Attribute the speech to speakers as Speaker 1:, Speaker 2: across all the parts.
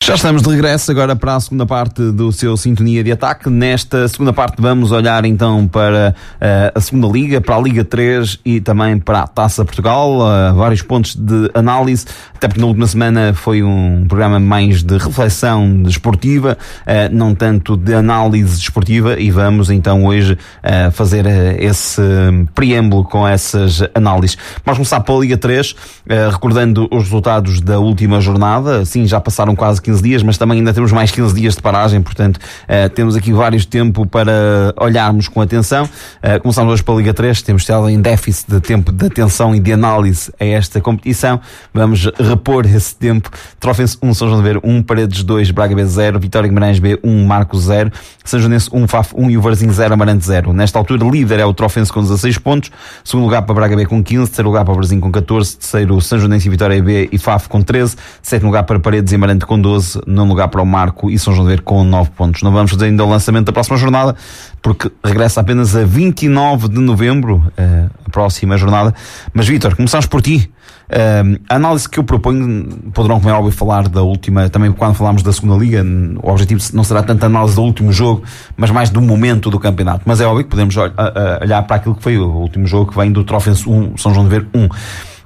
Speaker 1: Já estamos de regresso agora para a segunda parte do seu Sintonia de Ataque. Nesta segunda parte vamos olhar então para a segunda Liga, para a Liga 3 e também para a Taça Portugal. Vários pontos de análise, até porque na última semana foi um programa mais de reflexão desportiva, não tanto de análise desportiva, e vamos então hoje fazer esse preâmbulo com essas análises. Vamos começar pela Liga 3, recordando os resultados da última jornada. Sim, já passaram quase 15 dias, mas também ainda temos mais 15 dias de paragem, portanto temos aqui vários tempo para olharmos com atenção. Começamos hoje pela Liga 3, temos estado em déficit de tempo de atenção e de análise a esta competição. Vamos repor esse tempo. Trofense 1, São João de Aveiro 1, Paredes 2, Braga B 0, Vitória Guimarães B 1, Marcos 0, São Joanense 1, Faf 1 e o Varzim 0, Amarante 0. Nesta altura, líder é o Trofense com 16 pontos, segundo lugar para Braga B com 15, terceiro lugar para o Varzim com 14, terceiro São Joanense e Vitória B e Faf com 13, sétimo lugar para Paredes e Amarante com 12, nono lugar para o Marco e São João de Aveiro com 9 pontos. Não vamos fazer ainda o lançamento da próxima jornada, porque regressa apenas a 29 de novembro, a próxima jornada. Mas, Vítor, começamos por ti. A análise que eu proponho, poderão, como é óbvio, falar da última, também quando falarmos da segunda Liga, o objetivo não será tanto a análise do último jogo, mas mais do momento do campeonato. Mas é óbvio que podemos olhar para aquilo que foi o último jogo, que vem do Trofense 1, São João de Aveiro 1.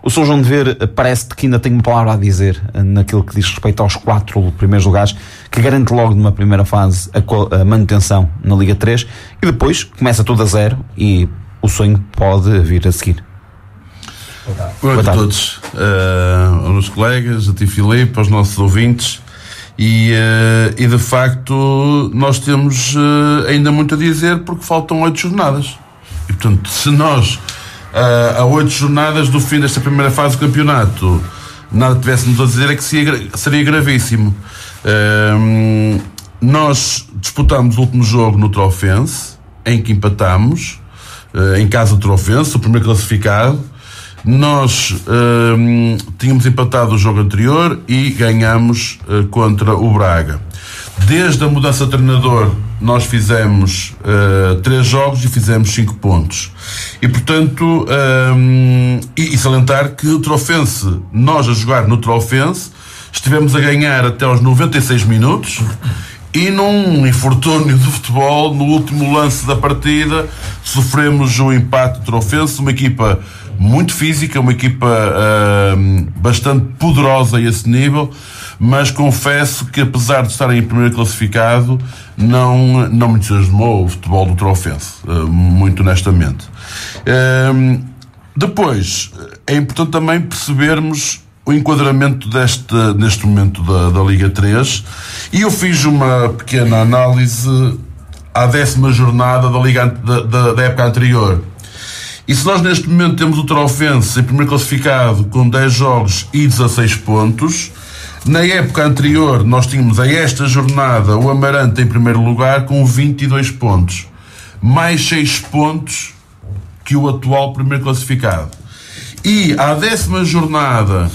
Speaker 1: O São João de Aveiro parece-te que ainda tem uma palavra a dizer naquilo que diz respeito aos 4 primeiros lugares, que garante logo numa primeira fase a manutenção na Liga 3, e depois começa tudo a zero e o sonho pode vir a seguir.
Speaker 2: Boa tarde a todos, aos meus colegas, a ti, Filipe, aos nossos ouvintes, e de facto nós temos ainda muito a dizer, porque faltam 8 jornadas, e portanto, se nós a 8 jornadas do fim desta primeira fase do campeonato nada tivéssemos a dizer, é que seria gravíssimo. Nós disputamos o último jogo no Trofense, em que empatámos em casa do Trofense, o primeiro classificado. Nós tínhamos empatado o jogo anterior e ganhamos contra o Braga. Desde a mudança de treinador nós fizemos 3 jogos e fizemos 5 pontos. E portanto, e salientar que o Trofense, nós a jogar no Trofense, estivemos a ganhar até aos 96 minutos e num infortúnio do futebol, no último lance da partida, sofremos o empate do Trofense, uma equipa muito física, uma equipa bastante poderosa a esse nível, mas confesso que, apesar de estarem em primeiro classificado, não me entusiasmou o futebol do Trofense, muito honestamente. Depois, é importante também percebermos o enquadramento neste momento da Liga 3, e eu fiz uma pequena análise à 10ª jornada da Liga da época anterior. E se nós neste momento temos o Trofense em primeiro classificado com 10 jogos e 16 pontos, na época anterior nós tínhamos a esta jornada o Amarante em primeiro lugar com 22 pontos, mais 6 pontos que o atual primeiro classificado. E à 10ª jornada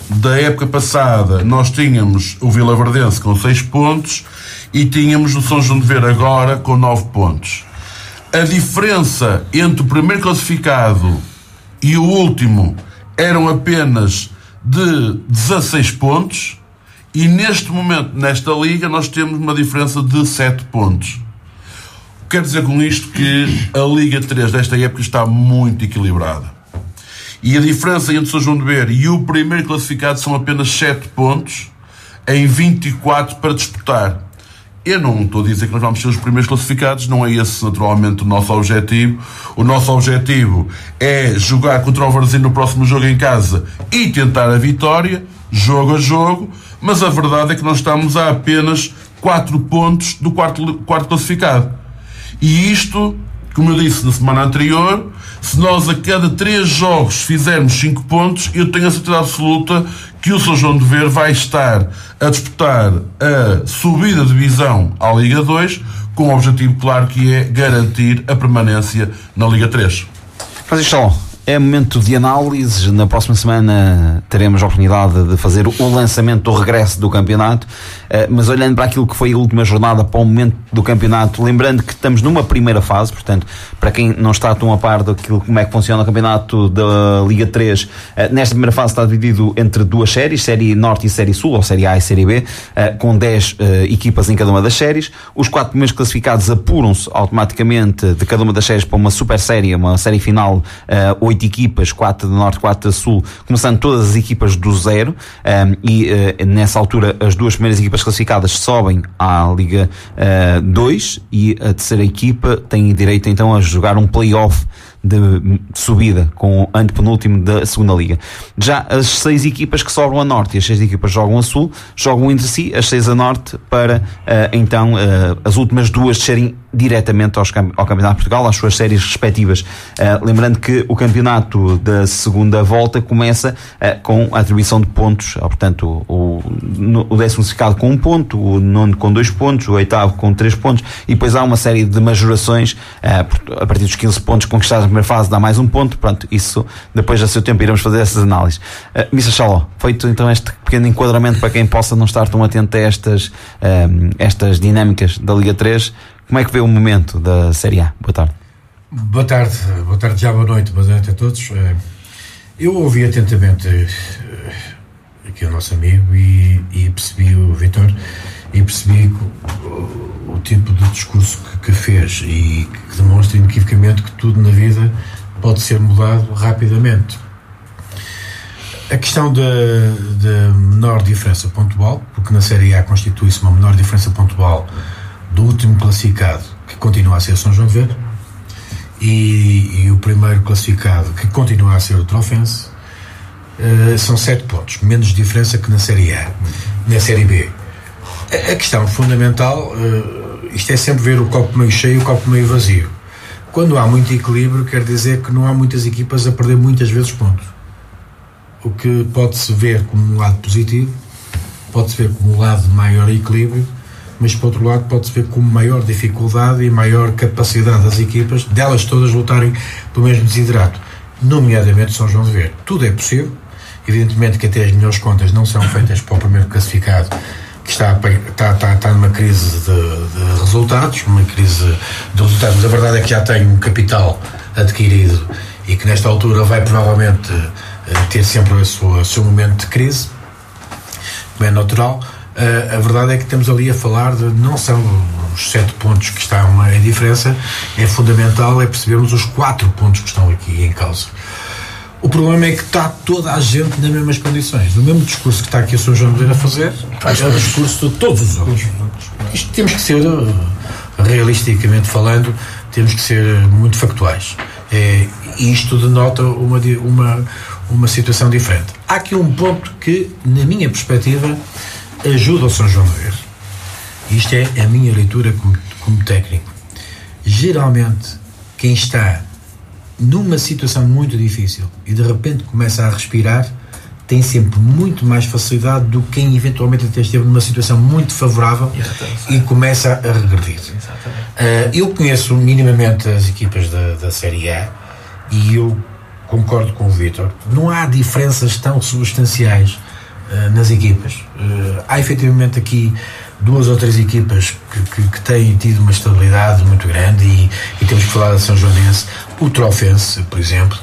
Speaker 2: da época passada nós tínhamos o Vilaverdense com 6 pontos e tínhamos o São João de Aveiro agora com 9 pontos. A diferença entre o primeiro classificado e o último eram apenas de 16 pontos, e neste momento, nesta liga, nós temos uma diferença de 7 pontos. Quero dizer com isto que a Liga 3 desta época está muito equilibrada. E a diferença entre o São João de Aveiro e o primeiro classificado são apenas 7 pontos em 24 para disputar. Eu não estou a dizer que nós vamos ser os primeiros classificados, não é esse naturalmente o nosso objetivo. O nosso objetivo é jogar contra o Varzim no próximo jogo em casa e tentar a vitória, jogo a jogo, mas a verdade é que nós estamos a apenas 4 pontos do quarto classificado. E isto, como eu disse na semana anterior, se nós a cada 3 jogos fizermos 5 pontos, eu tenho a certeza absoluta que o São João de Aveiro vai estar a disputar a subida de divisão à Liga 2, com o objetivo claro que é garantir a permanência na Liga 3.
Speaker 1: Francisco Salom, É momento de análises. Na próxima semana teremos a oportunidade de fazer o lançamento do regresso do campeonato, mas olhando para aquilo que foi a última jornada, para o momento do campeonato, lembrando que estamos numa primeira fase, portanto, para quem não está tão a par daquilo, como é que funciona o campeonato da Liga 3, nesta primeira fase está dividido entre duas séries, Série Norte e Série Sul, ou Série A e Série B, com 10 equipas em cada uma das séries. Os 4 primeiros classificados apuram-se automaticamente de cada uma das séries para uma super série, uma série final, 8 equipas, 4 do Norte, 4 do Sul, começando todas as equipas do zero, e nessa altura as 2 primeiras equipas classificadas sobem à Liga 2 e a terceira equipa tem direito então a jogar um play-off de subida com o antepenúltimo da segunda liga. Já as 6 equipas que sobram a norte e as 6 equipas jogam a sul, jogam entre si, as 6 a norte, para então as últimas 2 descerem diretamente ao Campeonato de Portugal, às suas séries respectivas. Lembrando que o campeonato da segunda volta começa com a atribuição de pontos, portanto o 10º classificado com 1 ponto, o 9º com 2 pontos, o 8º com 3 pontos, e depois há uma série de majorações, a partir dos 15 pontos conquistados na primeira fase dá mais 1 ponto. Pronto, isso depois a seu tempo iremos fazer essas análises. Mr. Chaló, feito então este pequeno enquadramento para quem possa não estar tão atento a estas dinâmicas da Liga 3, como é que vê o momento da Série A? Boa tarde.
Speaker 3: Boa tarde já, boa noite a todos. Eu ouvi atentamente aqui o nosso amigo e percebi o Vítor e percebi o tipo de discurso que fez e que demonstra inequivocamente que tudo na vida pode ser mudado rapidamente. A questão da menor diferença pontual, porque na Série A constitui-se uma menor diferença pontual do último classificado, que continua a ser São João de Ver, e o primeiro classificado, que continua a ser o Trofense, são 7 pontos, menos diferença que na Série A. Na Série B, a questão fundamental, isto é sempre ver o copo meio cheio e o copo meio vazio. Quando há muito equilíbrio, quer dizer que não há muitas equipas a perder muitas vezes pontos, o que pode-se ver como um lado positivo, pode-se ver como um lado de maior equilíbrio, mas por outro lado pode-se ver como maior dificuldade e maior capacidade das equipas, delas todas lutarem pelo mesmo desiderato, nomeadamente São João de Ver. Tudo é possível, evidentemente que até as melhores contas não são feitas para o primeiro classificado, que está numa crise de resultados, mas a verdade é que já tem um capital adquirido e que nesta altura vai provavelmente ter sempre o seu momento de crise, como é natural. A verdade é que estamos ali a falar de, não são os 7 pontos que estão a diferença, é fundamental percebermos os 4 pontos que estão aqui em causa. O problema é que está toda a gente nas mesmas condições. O mesmo discurso que está aqui a São João de Ver a fazer é o discurso de todos os outros. Isto temos que ser, realisticamente falando, temos que ser muito factuais. E isto denota uma situação diferente. Há aqui um ponto que, na minha perspectiva, ajuda o São João de Ver. Isto é a minha leitura como técnico. Geralmente, quem está numa situação muito difícil e de repente começa a respirar, tem sempre muito mais facilidade do que quem eventualmente até esteve numa situação muito favorável e começa a regredir. Eu conheço minimamente as equipas da Série A e eu concordo com o Vítor. Não há diferenças tão substanciais nas equipas. Há efetivamente aqui 2 ou 3 equipas que têm tido uma estabilidade muito grande e temos que falar da São Joanense, o Trofense, por exemplo,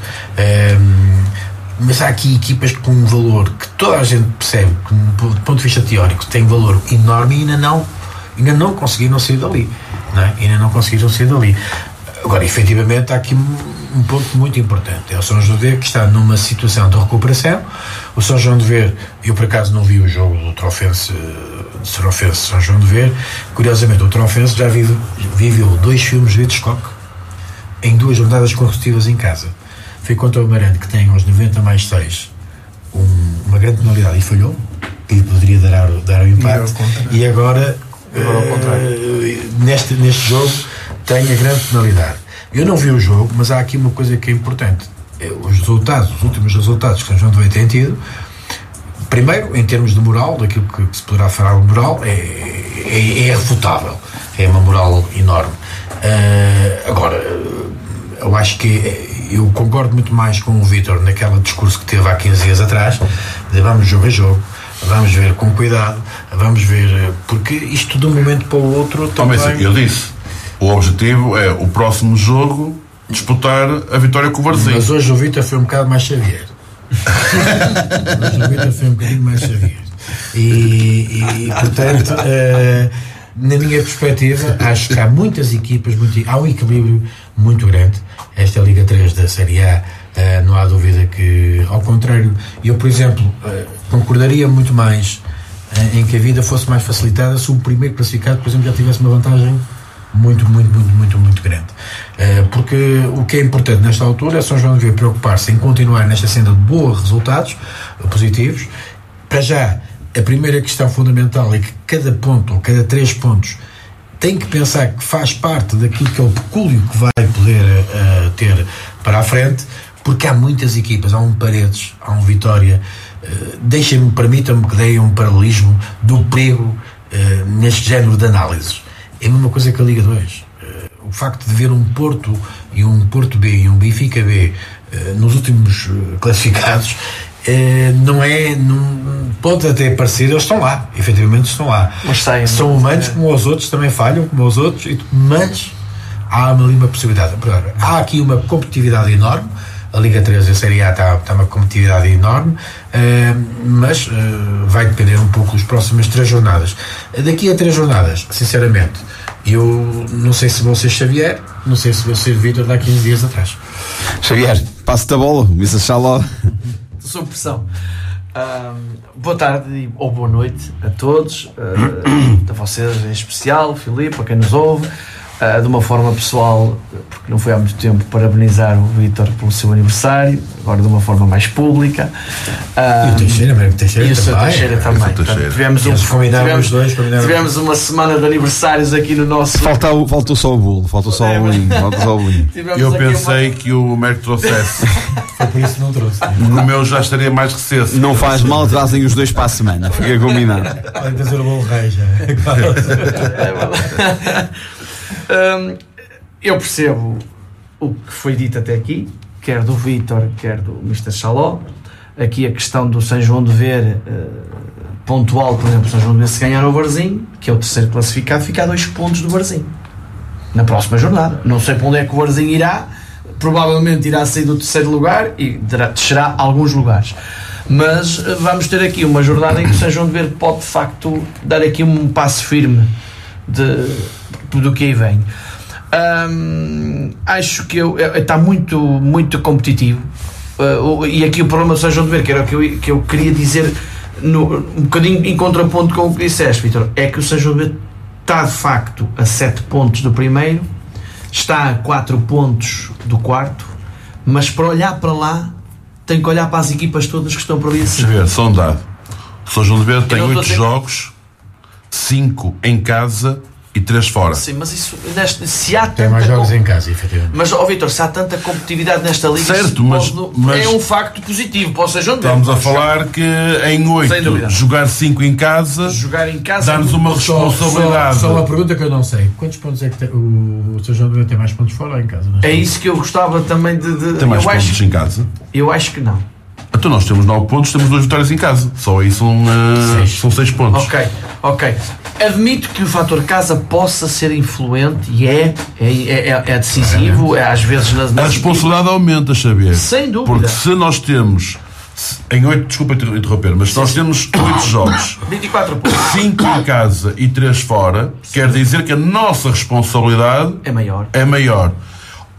Speaker 3: mas há aqui equipas com um valor que toda a gente percebe que, do ponto de vista teórico, tem valor enorme e ainda não conseguiram sair dali, não é? Ainda não conseguiram sair dali. Agora, efetivamente, há aqui um ponto muito importante. É o São João de Ver, que está numa situação de recuperação. O São João de Ver, eu por acaso não vi o jogo do Trofense São João de Ver. Curiosamente, o Trofense já viveu 2 filmes de Hitchcock em 2 jornadas consecutivas em casa. Foi contra o Amarante, que tem aos 90+6 uma grande penalidade e falhou, que lhe poderia dar o empate. E agora neste jogo tem a grande penalidade. Eu não vi o jogo, mas há aqui uma coisa que é importante. Os últimos resultados que São João de Ver tem tido, primeiro, em termos de moral, daquilo que se poderá falar de moral, é irrefutável. É uma moral enorme. Agora, eu acho que eu concordo muito mais com o Vítor naquele discurso que teve há 15 dias atrás, de vamos jogo a jogo, vamos ver com cuidado, vamos ver, porque isto de um momento para o outro também...
Speaker 2: Eu disse, o objetivo é o próximo jogo disputar a vitória com o Varzim.
Speaker 3: Mas hoje o Vítor foi um bocado mais Xavier. Hoje o Vítor foi um bocadinho mais Xavier. E portanto, na minha perspectiva, acho que há muitas equipas, há um equilíbrio muito grande. Esta Liga 3 da Série A, não há dúvida que, ao contrário, eu, por exemplo, concordaria muito mais em que a vida fosse mais facilitada se o primeiro classificado, por exemplo, já tivesse uma vantagem muito grande. Porque o que é importante nesta altura é São João devia preocupar-se em continuar nesta senda de bons resultados positivos. Para já, a primeira questão fundamental é que cada ponto ou cada 3 pontos tem que pensar que faz parte daquilo que é o pecúlio que vai poder ter para a frente, porque há muitas equipas, há um Paredes, há um Vitória, permitam-me que deem um paralelismo do perigo neste género de análises. É a mesma coisa que a Liga 2. O facto de ver um Porto e um Porto B e um Benfica B nos últimos classificados não pode até parecer, eles estão lá, efetivamente estão lá,
Speaker 4: mas
Speaker 3: são humanos como os outros, também falham como os outros, mas há ali uma possibilidade. Há aqui uma competitividade enorme. A Liga 3 e a Série A está uma competitividade enorme, mas vai depender um pouco das próximas 3 jornadas. Daqui a 3 jornadas, sinceramente, eu não sei se vou ser Xavier, não sei se vou ser Vítor daqui a 15 dias atrás.
Speaker 1: Xavier, passo-te a bola, Missa Xaló.
Speaker 4: Sob pressão. Boa tarde ou boa noite a todos, a vocês em especial, Filipe, a quem nos ouve. De uma forma pessoal, porque não foi há muito tempo, parabenizar o Vítor pelo seu aniversário, agora de uma forma mais pública.
Speaker 3: E o Teixeira também.
Speaker 4: Tivemos uma semana de aniversários aqui no nosso...
Speaker 1: Faltou só o bolo, faltou só o bolinho.
Speaker 2: Eu pensei que o Mérito trouxesse.
Speaker 3: Foi por isso que não trouxe.
Speaker 2: O meu já estaria mais recesso.
Speaker 1: Não faz mal, trazem os 2 para a semana, fica combinado.
Speaker 3: Podem trazer o bolo rei já.
Speaker 4: Eu percebo o que foi dito até aqui, quer do Vítor, quer do Mr. Xaló. Aqui a questão do São João de Ver pontual, por exemplo, São João de Ver se ganhar o Varzim, que é o terceiro classificado, fica a 2 pontos do Varzim na próxima jornada. Não sei para onde é que o Varzim irá, provavelmente irá sair do terceiro lugar e descerá alguns lugares, mas vamos ter aqui uma jornada em que o São João de Ver pode de facto dar aqui um passo firme do que aí vem. Acho que está muito competitivo, e aqui o problema do São João de Ver, que era o que eu queria dizer um bocadinho em contraponto com o que disseste, Vítor, é que o São João de Ver está de facto a 7 pontos do primeiro, está a 4 pontos do quarto, mas para olhar para lá tem que olhar para as equipas todas que estão por ali.
Speaker 2: Só um dado: o São João de Ver tem 8 jogos, 5 em casa e 3 fora.
Speaker 4: Sim, mas isso, se há
Speaker 3: tem mais jogos em casa, efetivamente.
Speaker 4: Mas, Vítor, se há tanta competitividade nesta liga,
Speaker 2: certo, mas
Speaker 4: é um facto positivo para o São João de Ver.
Speaker 2: Estamos a falar que em 8 jogar 5 em casa, dá-nos uma responsabilidade.
Speaker 3: Só uma pergunta que eu não sei: quantos pontos é que o São João de Ver tem mais pontos fora ou em casa?
Speaker 4: É isso que eu gostava também de
Speaker 2: tem mais pontos em casa?
Speaker 4: Eu acho que não.
Speaker 2: Então nós temos 9 pontos, temos 2 vitórias em casa. Só aí são 6 pontos.
Speaker 4: Ok. Admito que o fator casa possa ser influente e é decisivo, às vezes
Speaker 2: a responsabilidade aumenta, Xavier.
Speaker 4: Sem dúvida.
Speaker 2: Porque se nós temos em 8, desculpa interromper, mas se nós temos 8 jogos,
Speaker 4: 24 pontos,
Speaker 2: 5 em casa e 3 fora, quer dizer que a nossa responsabilidade é maior.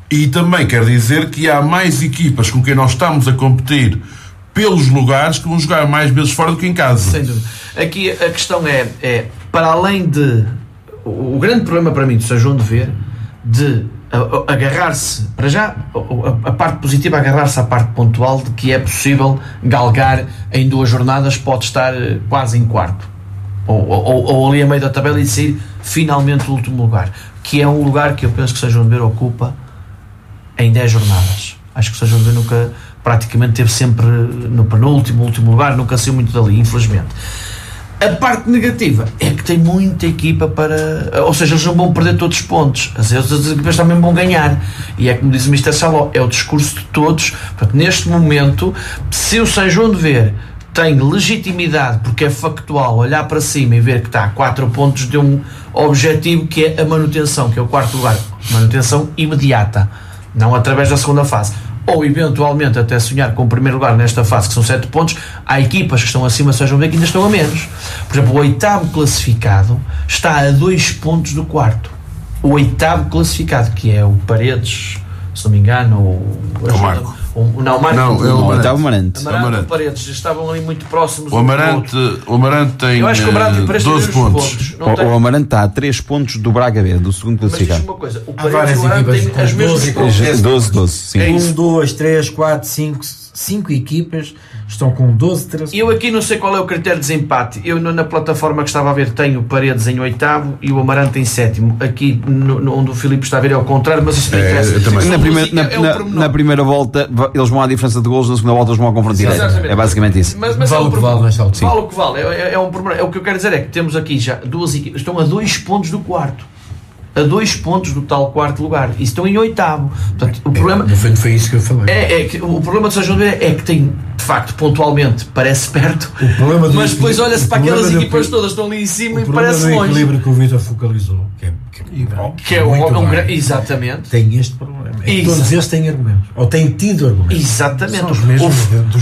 Speaker 2: E também quer dizer que há mais equipas com quem nós estamos a competir pelos lugares que vão jogar mais vezes fora do que em casa.
Speaker 4: Sem dúvida. Aqui a questão é para além de... O grande problema para mim do São João de Ver, de agarrar-se, para já, a parte positiva, agarrar-se à parte pontual de que é possível galgar em 2 jornadas, pode estar quase em quarto. Ou ali a meio da tabela e sair finalmente o último lugar. Que é um lugar que eu penso que o São João de Ver ocupa em 10 jornadas. Acho que o São João de Ver nunca, praticamente, esteve sempre no penúltimo, último lugar, nunca saiu muito dali, infelizmente. A parte negativa é que tem muita equipa para... Ou seja, eles não vão perder todos os pontos. Às vezes as equipas também vão ganhar. E é como diz o Mr. Saló, é o discurso de todos. Portanto, neste momento, se o São João de Ver tem legitimidade, porque é factual, olhar para cima e ver que está a 4 pontos de um objetivo que é a manutenção, que é o 4º lugar. Manutenção imediata. Não através da segunda fase. Ou eventualmente até sonhar com o primeiro lugar nesta fase, que são 7 pontos. Há equipas que estão acima, sejam bem, que ainda estão a menos. Por exemplo, o 8º classificado está a 2 pontos do 4º. O 8º classificado, que é o Paredes, se não me engano,
Speaker 2: o Marco.
Speaker 4: Não, o Marco.
Speaker 2: Não, é o
Speaker 1: Amarante.
Speaker 4: Amarante e Paredes estavam ali muito próximos.
Speaker 2: O Amarante tem
Speaker 4: eu acho que o Amarante e Paredes
Speaker 2: 12 pontos.
Speaker 1: O Amarante está a 3 pontos do Braga B, do segundo classificado.
Speaker 4: Mas uma coisa, o Paredes e o Amarante têm as mesmas pontos.
Speaker 1: 12, sim.
Speaker 3: 1, 2, 3, 4, 5 equipas estão com 12, 13.
Speaker 4: Eu aqui não sei qual é o critério de desempate. Eu na plataforma que estava a ver tenho o Paredes em 8º e o Amarante em 7º. Aqui onde o Filipe está a ver é ao contrário, mas isso não interessa.
Speaker 1: Na primeira volta eles vão à diferença de golos, na segunda volta eles vão ao confronto direto. É basicamente isso.
Speaker 3: Mas vale o que vale nesta altura.
Speaker 4: Vale o que vale. É um problema. É o que eu quero dizer é que temos aqui já duas equipas, estão a 2 pontos do 4º. A 2 pontos do tal 4º lugar e estão em 8º. Portanto, o problema
Speaker 3: no fundo foi isso que eu falei.
Speaker 4: É que o problema de São João de Ver é que tem, de facto, pontualmente parece perto, mas depois olha-se para aquelas equipas todas estão ali em cima e parece longe.
Speaker 3: O equilíbrio que o Vitor focalizou, que é
Speaker 4: exatamente,
Speaker 3: tem este problema. Todos eles têm argumentos, ou têm tido argumentos.
Speaker 4: Exatamente.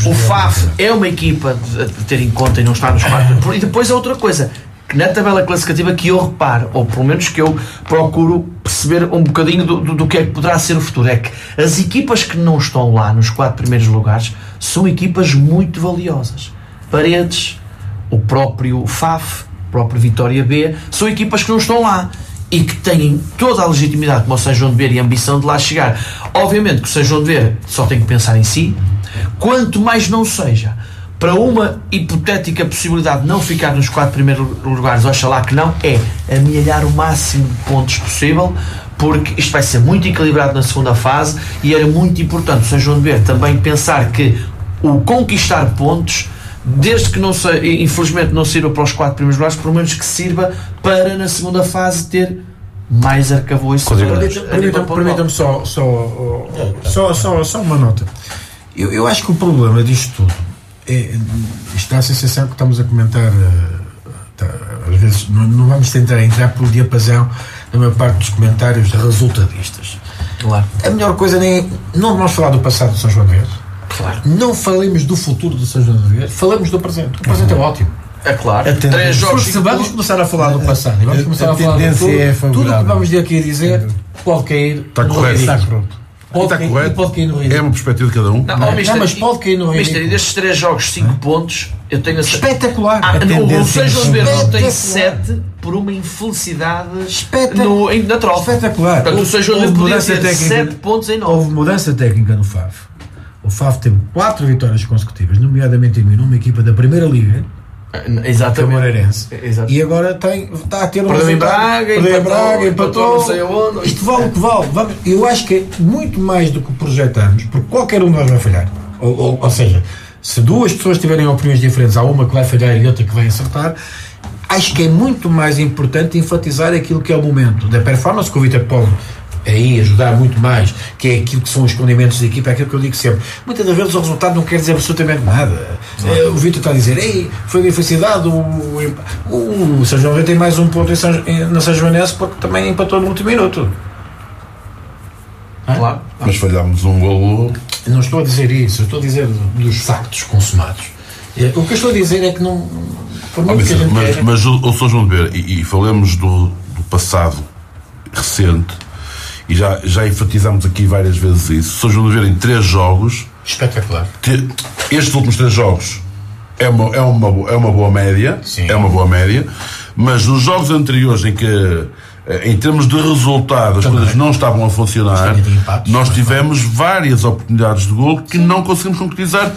Speaker 4: O FAF é uma equipa de ter em conta e não está nos 4. E depois é outra coisa. Na tabela classificativa que eu reparo, ou pelo menos que eu procuro perceber um bocadinho do que é que poderá ser o futuro, é que as equipas que não estão lá nos 4 primeiros lugares são equipas muito valiosas. Paredes, o próprio FAF, o próprio Vitória B, são equipas que não estão lá e que têm toda a legitimidade, como o São João de Ver, e a ambição de lá chegar. Obviamente que o São João de Ver só tem que pensar em si, quanto mais não seja para uma hipotética possibilidade de não ficar nos 4 primeiros lugares, oxalá que não, é amealhar o máximo de pontos possível, porque isto vai ser muito equilibrado na segunda fase e era muito importante o São João de Ver também pensar que o conquistar pontos, desde que não infelizmente não sirva para os 4 primeiros lugares, pelo menos que sirva para na segunda fase ter mais arcabouço.
Speaker 3: Permita-me só uma nota. Eu acho que o problema disto tudo isto dá a sensação que estamos a comentar, às vezes não vamos tentar entrar pelo diapasão na maior parte dos comentários resultadistas.
Speaker 4: Claro.
Speaker 3: A melhor coisa não vamos falar do passado do São João de Ver.
Speaker 4: Claro.
Speaker 3: Não falemos do futuro do São João de Ver, falamos do presente. O presente é ótimo.
Speaker 4: É claro.
Speaker 3: 3 jogos. Se vamos começar a falar do passado e vamos começar a falar do futuro, tudo o que vamos aqui dizer pode cair.
Speaker 2: Está correto.
Speaker 3: Está correto. Pode cair no ridículo.
Speaker 2: É uma perspectiva de cada um.
Speaker 3: Mas pode cair no ridículo.
Speaker 4: Mister, e destes 3 jogos, 5 pontos, eu tenho a
Speaker 3: espetacular.
Speaker 4: O São João de Ver não tem 7 por uma infelicidade natural.
Speaker 3: Espetacular.
Speaker 4: Portanto, o São João de Ver podia ter 7 pontos em 9.
Speaker 3: Houve mudança técnica no FAF. O FAF teve 4 vitórias consecutivas, nomeadamente eliminou uma equipa da Primeira Liga.
Speaker 4: Exatamente.
Speaker 3: Moreirense. E agora está a ter
Speaker 4: perdeu em Braga, empatou, não sei aonde.
Speaker 3: Isto vale o que vale. Eu acho que é muito mais do que projetamos, porque qualquer um de nós vai falhar. Ou seja, se 2 pessoas tiverem opiniões diferentes, há uma que vai falhar e outra que vai acertar. Acho que é muito mais importante enfatizar aquilo que é o momento da performance, que o Vitor pode aí ajudar muito mais, que é aquilo que são os condimentos da equipa, é aquilo que eu digo sempre. Muitas das vezes o resultado não quer dizer absolutamente nada. O Vitor está a dizer, foi a felicidade, o São João tem mais um ponto na São Joanense porque também empatou no último minuto.
Speaker 4: Claro.
Speaker 2: Mas falhámos um golo.
Speaker 3: Não estou a dizer isso, eu estou a dizer dos factos consumados. O que eu estou a dizer é que não...
Speaker 2: Mas o São João de Ver, e falemos do passado recente, e já enfatizamos aqui várias vezes isso. São João de Ver em 3 jogos.
Speaker 3: Espetacular.
Speaker 2: Estes últimos 3 jogos é uma boa média.
Speaker 3: Sim.
Speaker 2: É uma boa média. Mas nos jogos anteriores em que, em termos de resultado, as coisas não estavam a funcionar, nós tivemos várias oportunidades de golo que não conseguimos concretizar.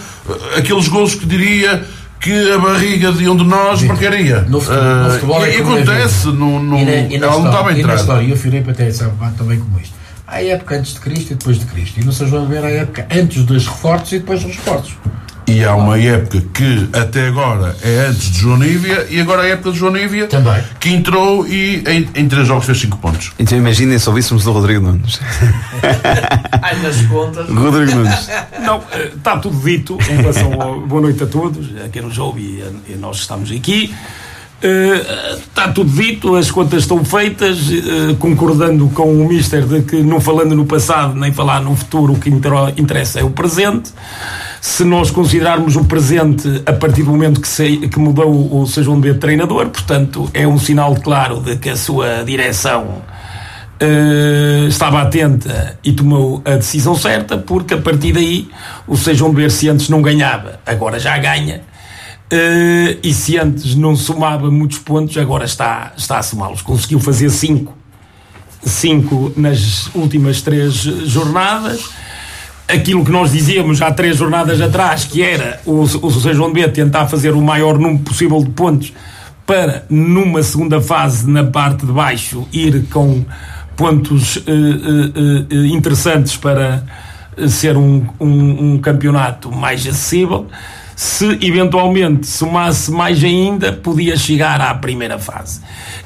Speaker 2: Aqueles golos que diria que a barriga de um de nós porcaria.
Speaker 3: No futebol
Speaker 2: e acontece, ela não estava a entrar.
Speaker 3: E eu virei para ter essa também como isto. Há a época antes de Cristo e depois de Cristo. E no São João de Ver há a época antes dos reforços e depois dos reforços.
Speaker 2: E há uma época que até agora é antes de João Nívia, e agora é a época de João Nívia
Speaker 3: também,
Speaker 2: que entrou e em 3 jogos fez 5 pontos.
Speaker 1: Então imaginem se ouvíssemos do Rodrigo Nunes.
Speaker 4: Ai, nas contas.
Speaker 1: Rodrigo Nunes.
Speaker 5: Não, está tudo dito em relação ao boa noite a todos, a quem nos ouve e nós estamos aqui. Está tudo dito, as contas estão feitas, concordando com o Mister de que não falando no passado nem falar no futuro, o que interessa é o presente. Se nós considerarmos o presente a partir do momento que mudou o São João de treinador, portanto é um sinal claro de que a sua direção estava atenta e tomou a decisão certa, porque a partir daí o São João de se antes não ganhava, agora já ganha. E se antes não somava muitos pontos, agora está a somá-los. Conseguiu fazer 5 nas últimas 3 jornadas. Aquilo que nós dizíamos há 3 jornadas atrás, que era o São João de tentar fazer o maior número possível de pontos para, numa segunda fase, na parte de baixo, ir com pontos interessantes para ser um campeonato mais acessível. Se eventualmente somasse mais ainda, podia chegar à primeira fase.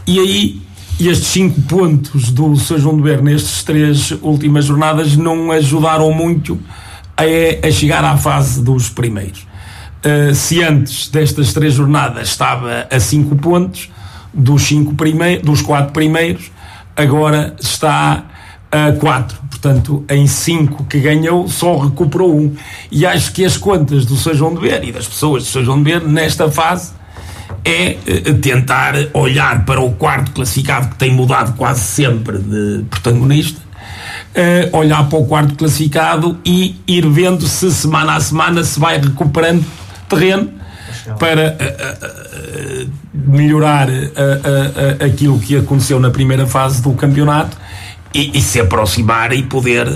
Speaker 5: E aí, estes 5 pontos do São João de Ver nestas 3 últimas jornadas não ajudaram muito a chegar à fase dos primeiros. Se antes destas 3 jornadas estava a 5 pontos dos 4 primeiros, agora está a 4. Portanto, em 5 que ganhou, só recuperou 1. E acho que as contas do São João de Ver e das pessoas do São João de Ver nesta fase é tentar olhar para o 4º classificado, que tem mudado quase sempre de protagonista, olhar para o 4º classificado e ir vendo se semana a semana se vai recuperando terreno para melhorar aquilo que aconteceu na primeira fase do campeonato e se aproximar e poder,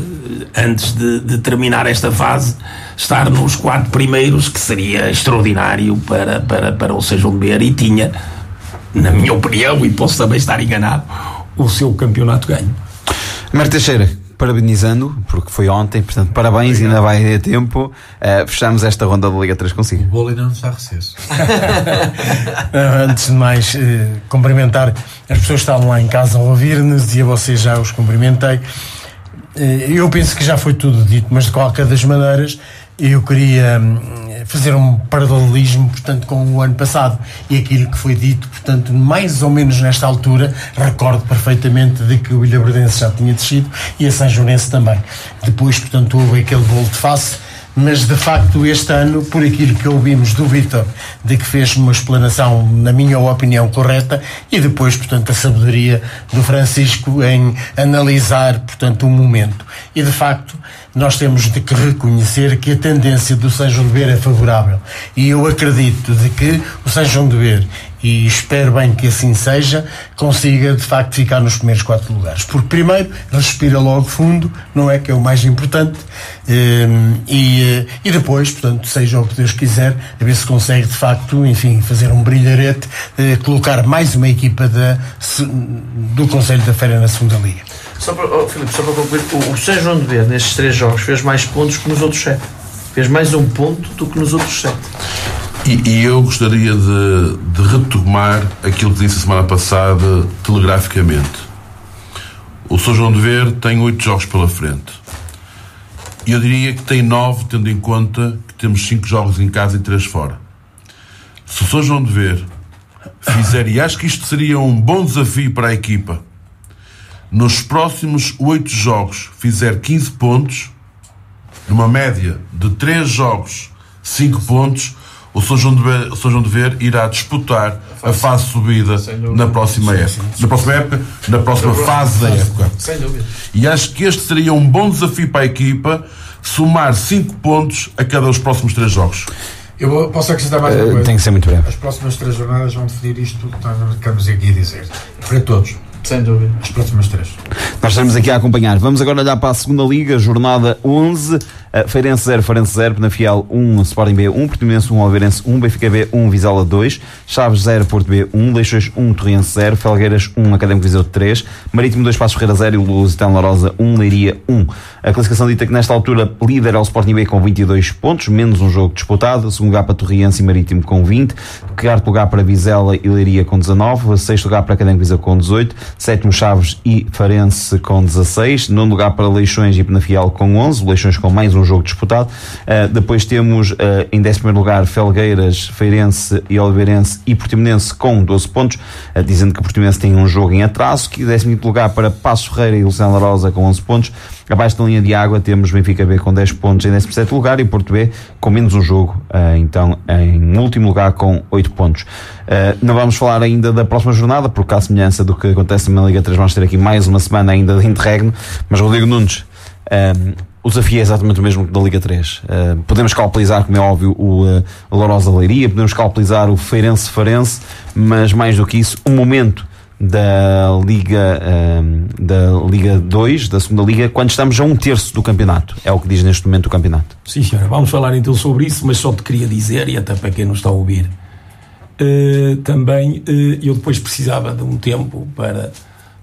Speaker 5: antes de terminar esta fase, estar nos 4 primeiros, que seria extraordinário para o São João de Ver, e tinha, na minha opinião, e posso também estar enganado, o seu campeonato ganho.
Speaker 1: Mário Teixeira, parabenizando, porque foi ontem, portanto, parabéns. Obrigado. Ainda vai a tempo. Fechamos esta ronda da Liga 3 consigo.
Speaker 3: O bolo ainda não está a recesso.
Speaker 6: Antes de mais, cumprimentar as pessoas que estavam lá em casa a ouvir-nos, e a vocês já os cumprimentei. Eu penso que já foi tudo dito, mas de qualquer das maneiras eu queria fazer um paralelismo, portanto, com o ano passado e aquilo que foi dito, portanto, mais ou menos nesta altura. Recordo perfeitamente de que o Ilhaverdense já tinha descido e a São Joanense também. Depois, portanto, houve aquele bolo de face, mas de facto este ano, por aquilo que ouvimos do Vítor, de que fez uma explanação, na minha opinião, correta, e depois, portanto, a sabedoria do Francisco em analisar, portanto, o momento. E de facto nós temos de que reconhecer que a tendência do São João de Ver é favorável, e eu acredito de que o São João de Ver, e espero bem que assim seja, consiga de facto ficar nos primeiros 4 lugares, porque primeiro respira logo fundo, não é, que é o mais importante, e depois, portanto, seja o que Deus quiser, a ver se consegue de facto, enfim, fazer um brilharete, colocar mais uma equipa do Conselho da Feira na segunda Liga.
Speaker 4: Filipe, só para concluir, o São João de Ver nestes 3 jogos fez mais pontos que nos outros 7. Fez mais 1 ponto do que nos outros 7.
Speaker 2: E eu gostaria de retomar aquilo que disse a semana passada telegraficamente. O São João de Ver tem 8 jogos pela frente. E eu diria que tem 9, tendo em conta que temos 5 jogos em casa e 3 fora. Se o São João de Ver fizer, e acho que isto seria um bom desafio para a equipa, nos próximos 8 jogos fizer 15 pontos, numa média de 3 jogos, 5 pontos, o São João de Ver irá disputar a fase de subida na próxima época. Na próxima fase da época.
Speaker 4: Sem dúvida.
Speaker 2: E acho que este seria um bom desafio para a equipa, somar 5 pontos a cada dos próximos 3 jogos.
Speaker 3: Eu posso acrescentar mais uma coisa?
Speaker 1: Tem que ser muito breve.
Speaker 3: As próximas 3 jornadas vão definir isto que estamos aqui a dizer. Para todos.
Speaker 4: Sem dúvida.
Speaker 3: As próximas 3.
Speaker 1: Nós estamos aqui a acompanhar. Vamos agora olhar para a segunda Liga, jornada 11. Feirense 0, Farense 0, Penafiel 1, Sporting B 1, Portimonense 1, Oliveirense 1, Benfica B 1, Vizela 2, Chaves 0, Porto B 1, Leixões 1, Torriense 0, Felgueiras 1, Académico Viseu 3, Marítimo 2, Passos Ferreira 0 e o Lusitano Lourosa 1, Leiria 1. A classificação dita que nesta altura líder é o Sporting B com 22 pontos, menos um jogo disputado, segundo lugar para Torriense e Marítimo com 20, quarto lugar para Vizela e Leiria com 19, sexto lugar para Académico Viseu com 18, sétimo Chaves e Farense com 16, nono lugar para Leixões e Penafiel com 11, Leixões com mais um jogo disputado. Depois temos em 11º lugar Felgueiras, Feirense e Oliveirense e Portimonense com 12 pontos, dizendo que o Portimonense tem um jogo em atraso. Que 15º lugar para Passos Ferreira e Lusitano Lourosa com 11 pontos. Abaixo da linha de água temos Benfica B com 10 pontos em 17º lugar e Porto B com menos um jogo, então em último lugar com 8 pontos. Não vamos falar ainda da próxima jornada, porque à semelhança do que acontece na Liga 3 vamos ter aqui mais uma semana ainda de interregno, mas Rodrigo Nunes, o desafio é exatamente o mesmo que da Liga 3. Podemos calculizar, como é óbvio, o Lourosa Leiria, podemos calculizar o Feirense Farense, mas mais do que isso, o momento da Liga 2, da segunda Liga, quando estamos a 1/3 do campeonato, é o que diz neste momento o campeonato.
Speaker 5: Sim, senhora, vamos falar então sobre isso, mas só te queria dizer, e até para quem não está a ouvir, também eu depois precisava de um tempo para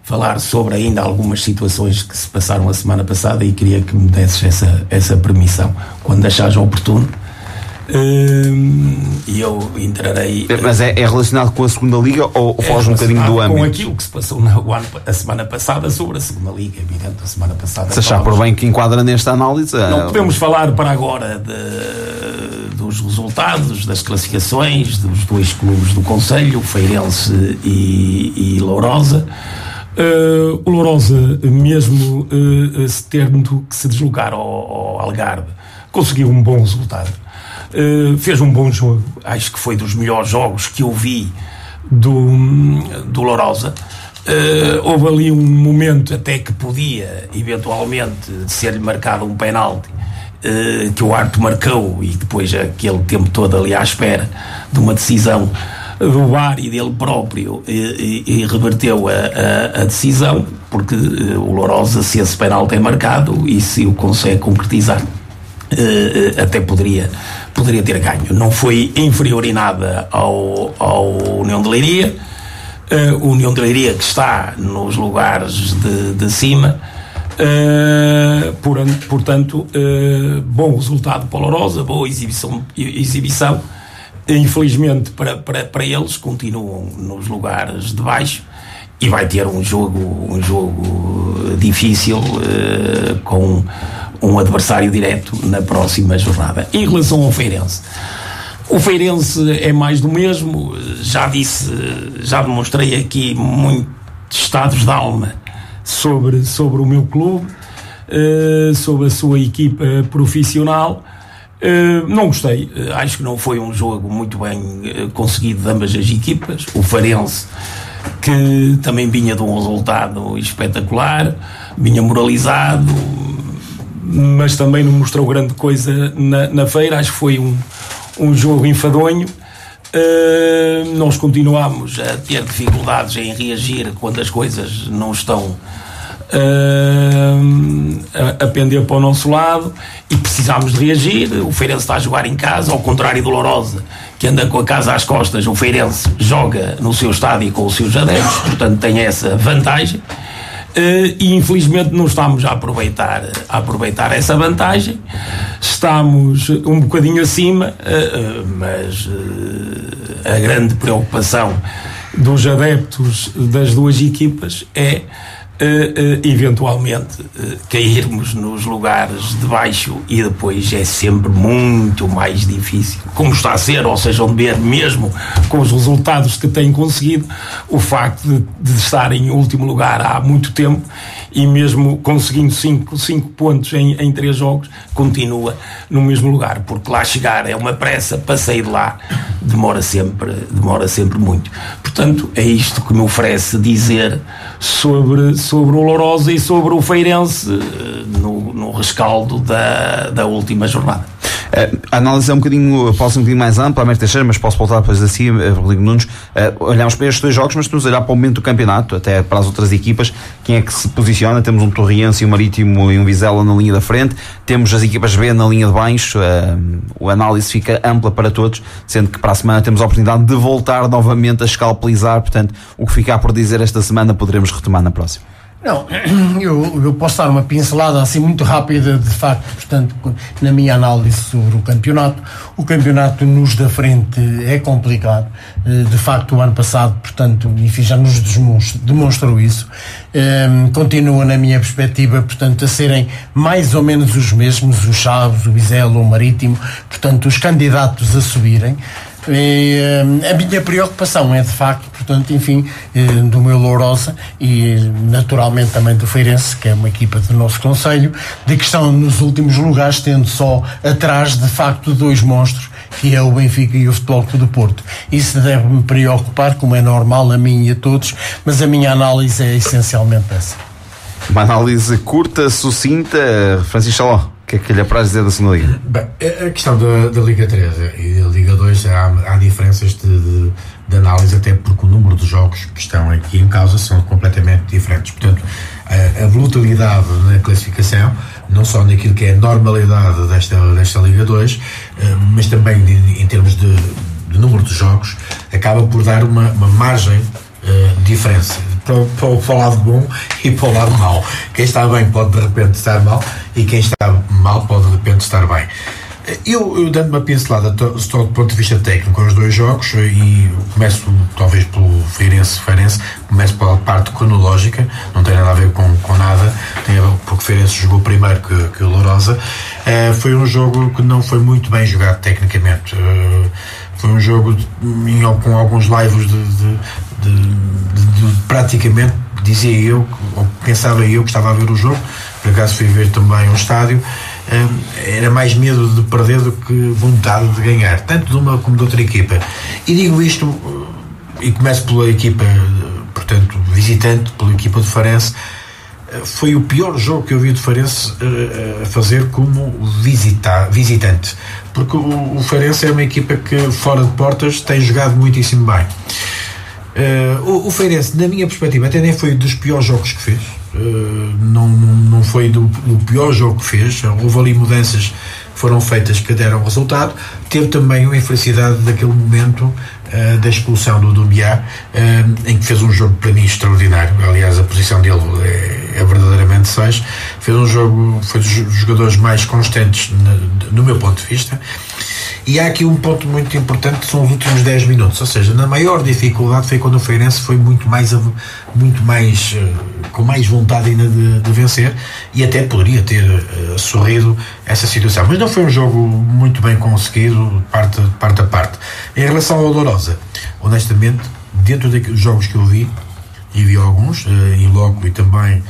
Speaker 5: falar sobre ainda algumas situações que se passaram a semana passada e queria que me desses essa permissão quando achares oportuno. E eu entrarei.
Speaker 1: Mas é relacionado com a segunda Liga ou falas um bocadinho do âmbito?
Speaker 5: Com aquilo que se passou a semana passada sobre a segunda Liga, evidente, a semana passada.
Speaker 1: Se achar por bem que enquadra nesta análise.
Speaker 5: Não podemos falar para agora dos resultados, das classificações dos dois clubes do concelho, Feirense e Lourosa. O Lourosa, mesmo tendo que se deslocar ao Algarve, conseguiu um bom resultado. Fez um bom jogo, acho que foi dos melhores jogos que eu vi do Lourosa. Houve ali um momento até que podia eventualmente ser-lhe marcado um penalti, que o árbitro marcou, e depois aquele tempo todo ali à espera de uma decisão do VAR e dele próprio, e reverteu a decisão, porque o Lourosa, se esse penalti é marcado e se o consegue concretizar, até poderia ter ganho. Não foi inferior em nada ao União de Leiria. O União de Leiria, que está nos lugares de cima, portanto, bom resultado para o Lourosa, boa exibição. Infelizmente para eles, continuam nos lugares de baixo e vai ter um jogo difícil, com um adversário direto na próxima jornada. Em relação ao Feirense, o Feirense é mais do mesmo. Já demonstrei aqui muitos estados de alma sobre o meu clube, sobre a sua equipa profissional. Não gostei, acho que não foi um jogo muito bem conseguido de ambas as equipas. O Feirense, que também vinha de um resultado espetacular, vinha moralizado, mas também não mostrou grande coisa na feira. Acho que foi um jogo enfadonho. Nós continuamos a ter dificuldades em reagir quando as coisas não estão a pender para o nosso lado, e precisámos de reagir. O Feirense está a jogar em casa, ao contrário do Lourosa, que anda com a casa às costas. O Feirense joga no seu estádio com os seus adeptos, portanto tem essa vantagem. E infelizmente não estamos a aproveitar essa vantagem. Estamos um bocadinho acima, mas a grande preocupação dos adeptos das duas equipas é eventualmente cairmos nos lugares de baixo, e depois é sempre muito mais difícil, como está a ser, ou seja, onde ver, mesmo com os resultados que têm conseguido, o facto de estar em último lugar há muito tempo, e mesmo conseguindo 5 pontos em 3 jogos, continua no mesmo lugar, porque lá chegar é uma pressa, para sair de lá demora sempre muito. Portanto, é isto que me oferece dizer sobre o Lourosa e sobre o Feirense no rescaldo da última jornada.
Speaker 1: A análise é pode ser um bocadinho mais ampla, Américo Teixeira, mas posso voltar depois assim, Rodrigo Nunes. Olhamos para estes 2 jogos, mas estamos a olhar para o momento do campeonato, até para as outras equipas, quem é que se posiciona. Temos um Torriense e um Marítimo e um Vizela na linha da frente, temos as equipas B na linha de baixo. A análise fica ampla para todos, sendo que para a semana temos a oportunidade de voltar novamente a escalpelizar, portanto, o que ficar por dizer esta semana poderemos retomar na próxima.
Speaker 6: Não, eu posso dar uma pincelada assim muito rápida, de facto, portanto, na minha análise sobre o campeonato nos da frente é complicado, de facto o ano passado, portanto, enfim, já nos demonstrou isso, continua na minha perspectiva, portanto, a serem mais ou menos os mesmos, os Chaves, o Vizela, o Marítimo, portanto, os candidatos a subirem. A minha preocupação é de facto, portanto, enfim, do meu Lourosa e naturalmente também do Feirense, que é uma equipa do nosso concelho, de que estão nos últimos lugares, tendo só atrás de facto 2 monstros, que é o Benfica e o Futebol Clube do Porto. Isso deve-me preocupar, como é normal a mim e a todos, mas a minha análise é essencialmente essa.
Speaker 1: Uma análise curta, sucinta. Francisco Chaló, o que é que lhe apraz dizer da segunda Liga?
Speaker 3: Bem, a questão da Liga 3 e da Liga 2 há diferenças de análise, até porque o número de jogos que estão aqui em causa são completamente diferentes. Portanto, a volatilidade na classificação, não só naquilo que é a normalidade desta Liga 2, mas também em termos de número de jogos, acaba por dar uma margem de diferença para o lado bom e para o lado mau. Quem está bem pode de repente estar mal e quem está mal pode de repente estar bem. Eu dando uma pincelada só do ponto de vista técnico aos 2 jogos, e começo talvez pelo Feirense, começo pela parte cronológica, não tem nada a ver com nada, tem a ver porque o Feirense jogou primeiro que o Lourosa. Foi um jogo que não foi muito bem jogado tecnicamente. Foi um jogo com alguns laivos de praticamente, dizia eu, ou pensava eu que estava a ver o jogo, por acaso fui ver também um estádio, era mais medo de perder do que vontade de ganhar, tanto de uma como de outra equipa. E digo isto, e começo pela equipa, portanto, visitante, pela equipa do Farense. Foi o pior jogo que eu vi do Farense a fazer como visitante, porque o Farense é uma equipa que fora de portas tem jogado muitíssimo bem. O Feirense, na minha perspectiva, até nem foi dos piores jogos que fez, não foi do pior jogo que fez. Houve ali mudanças que foram feitas que deram resultado. Teve também uma infelicidade daquele momento da expulsão do Dumbiá, em que fez um jogo para mim extraordinário. Aliás, a posição dele é verdadeiramente 6. Fez um jogo, foi dos jogadores mais constantes no meu ponto de vista. E há aqui um ponto muito importante, que são os últimos 10 minutos, ou seja, na maior dificuldade foi quando o Feirense foi muito mais com mais vontade ainda de vencer, e até poderia ter sorrido essa situação, mas não foi um jogo muito bem conseguido, parte a parte. Em relação ao Lourosa, honestamente, dentro dos jogos que eu vi, e vi alguns, em loco e também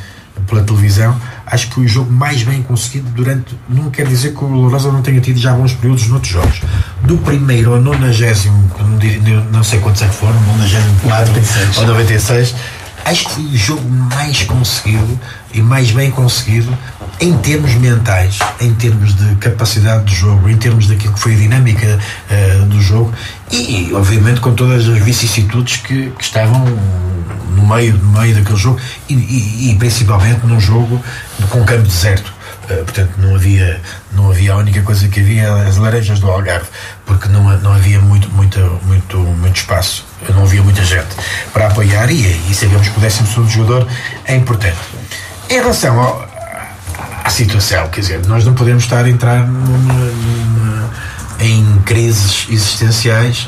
Speaker 3: pela televisão, acho que foi o jogo mais bem conseguido durante, não quer dizer que o Lourosa não tenha tido já bons períodos noutros jogos, do primeiro ao 90º, não sei quantos é que foram, 94 ou 96, acho que foi o jogo mais conseguido e mais bem conseguido em termos mentais, em termos de capacidade de jogo, em termos daquilo que foi a dinâmica do jogo, e obviamente com todas as vicissitudes que estavam no meio daquele jogo, e principalmente num jogo com campo deserto. Portanto, não havia, a única coisa que havia as laranjas do Algarve, porque não havia muito espaço, não havia muita gente para apoiar, e sabemos que o 12º jogador é importante. Em relação à situação, quer dizer, nós não podemos estar a entrar em crises existenciais.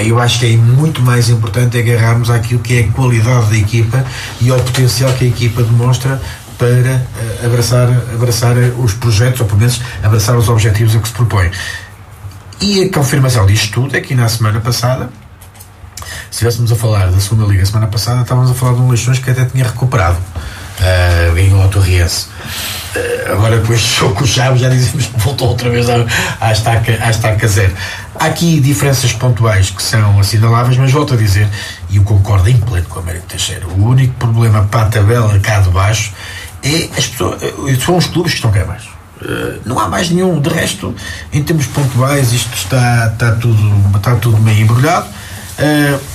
Speaker 3: Eu acho que é muito mais importante agarrarmos àquilo que é a qualidade da equipa e ao potencial que a equipa demonstra para abraçar os projetos, ou pelo menos abraçar os objetivos a que se propõe. E a confirmação disto tudo é que na semana passada, se estivéssemos a falar da segunda Liga, semana passada estávamos a falar de um Leixões que até tinha recuperado, ganhou ao Torriense. Agora com este jogo com o Chaves já dizemos que voltou outra vez à estaca zero. Há aqui diferenças pontuais que são assinaláveis, mas volto a dizer, e eu concordo em pleno com o Américo Teixeira, o único problema para a tabela cá de baixo é as pessoas, são os clubes que estão cá abaixo. Não há mais nenhum. De resto, em termos pontuais, isto está tudo meio embrulhado.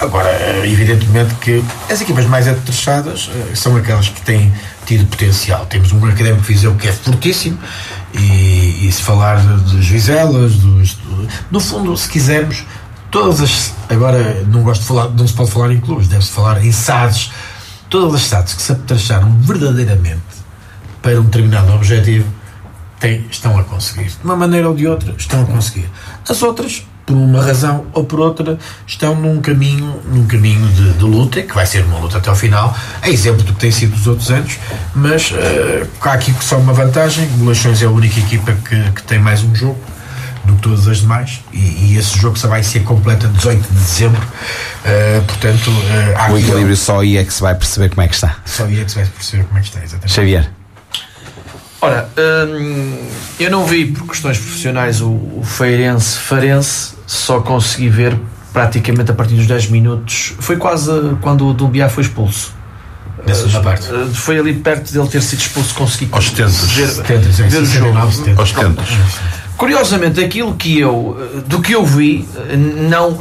Speaker 3: Agora, evidentemente que as equipas mais atrechadas são aquelas que têm tido potencial. Temos um Académico de Viseu que é fortíssimo, e se falar dos Vizelas, no fundo, se quisermos, todas as, agora não gosto de falar, não se pode falar em clubes, deve-se falar em SADs, todas as SADs que se atrecharam verdadeiramente para um determinado objetivo estão a conseguir, de uma maneira ou de outra estão a conseguir. As outras, por uma razão ou por outra, estão num caminho de luta, que vai ser uma luta até ao final, é exemplo do que tem sido dos outros anos, mas há aqui só uma vantagem: o Leixões é a única equipa que tem mais um jogo do que todas as demais, e esse jogo só vai ser completo a 18 de dezembro, portanto...
Speaker 1: o equilíbrio só aí é que se vai perceber como é que está.
Speaker 3: Só aí é que se vai perceber como é que está, exatamente.
Speaker 1: Xavier.
Speaker 4: Ora, eu não vi por questões profissionais o Farense, só consegui ver praticamente a partir dos 10 minutos, foi quase quando o Dumbiá foi expulso.
Speaker 3: Na segunda parte.
Speaker 4: Foi ali perto dele ter sido expulso, consegui
Speaker 2: aos 70,
Speaker 4: ver o jogo.
Speaker 2: Aos 70.
Speaker 4: Curiosamente, do que eu vi, não...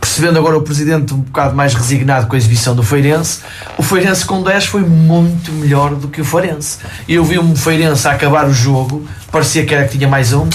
Speaker 4: Percebendo agora o presidente um bocado mais resignado com a exibição do Feirense, o Feirense com 10 foi muito melhor do que o Farense. Eu vi um Feirense a acabar o jogo, parecia que era que tinha mais um,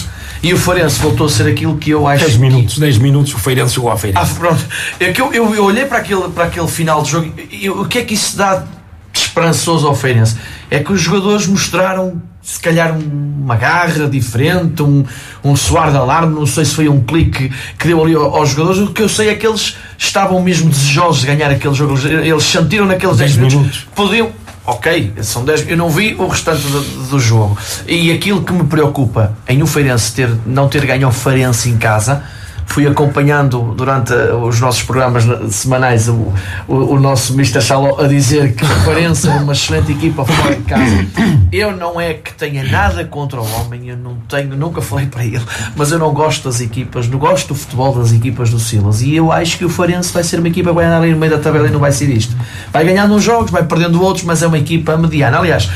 Speaker 4: e o Farense voltou a ser aquilo que eu acho.
Speaker 5: 10 minutos o Feirense jogou à Feirense.
Speaker 4: Pronto. É que eu olhei para aquele final de jogo, e o que é que isso dá de esperançoso ao Feirense? É que os jogadores mostraram, se calhar, uma garra diferente, um soar de alarme, não sei se foi um clique que deu ali aos jogadores. O que eu sei é que eles estavam mesmo desejosos de ganhar aquele jogo, eles sentiram naqueles 10 minutos. Podiam, ok, são 10, eu não vi o restante do jogo, e aquilo que me preocupa em o Feirense não ter ganho ao Farense em casa. Fui acompanhando durante os nossos programas semanais o nosso Mr. Chaló a dizer que o Farense é uma excelente equipa fora de casa. Eu não é que tenha nada contra o homem, eu não tenho, nunca falei para ele, mas eu não gosto das equipas, não gosto do futebol das equipas do Silas, e eu acho que o Farense vai ser uma equipa que vai andar ali no meio da tabela e não vai ser isto. Vai ganhando uns jogos, vai perdendo outros, mas é uma equipa mediana. Aliás,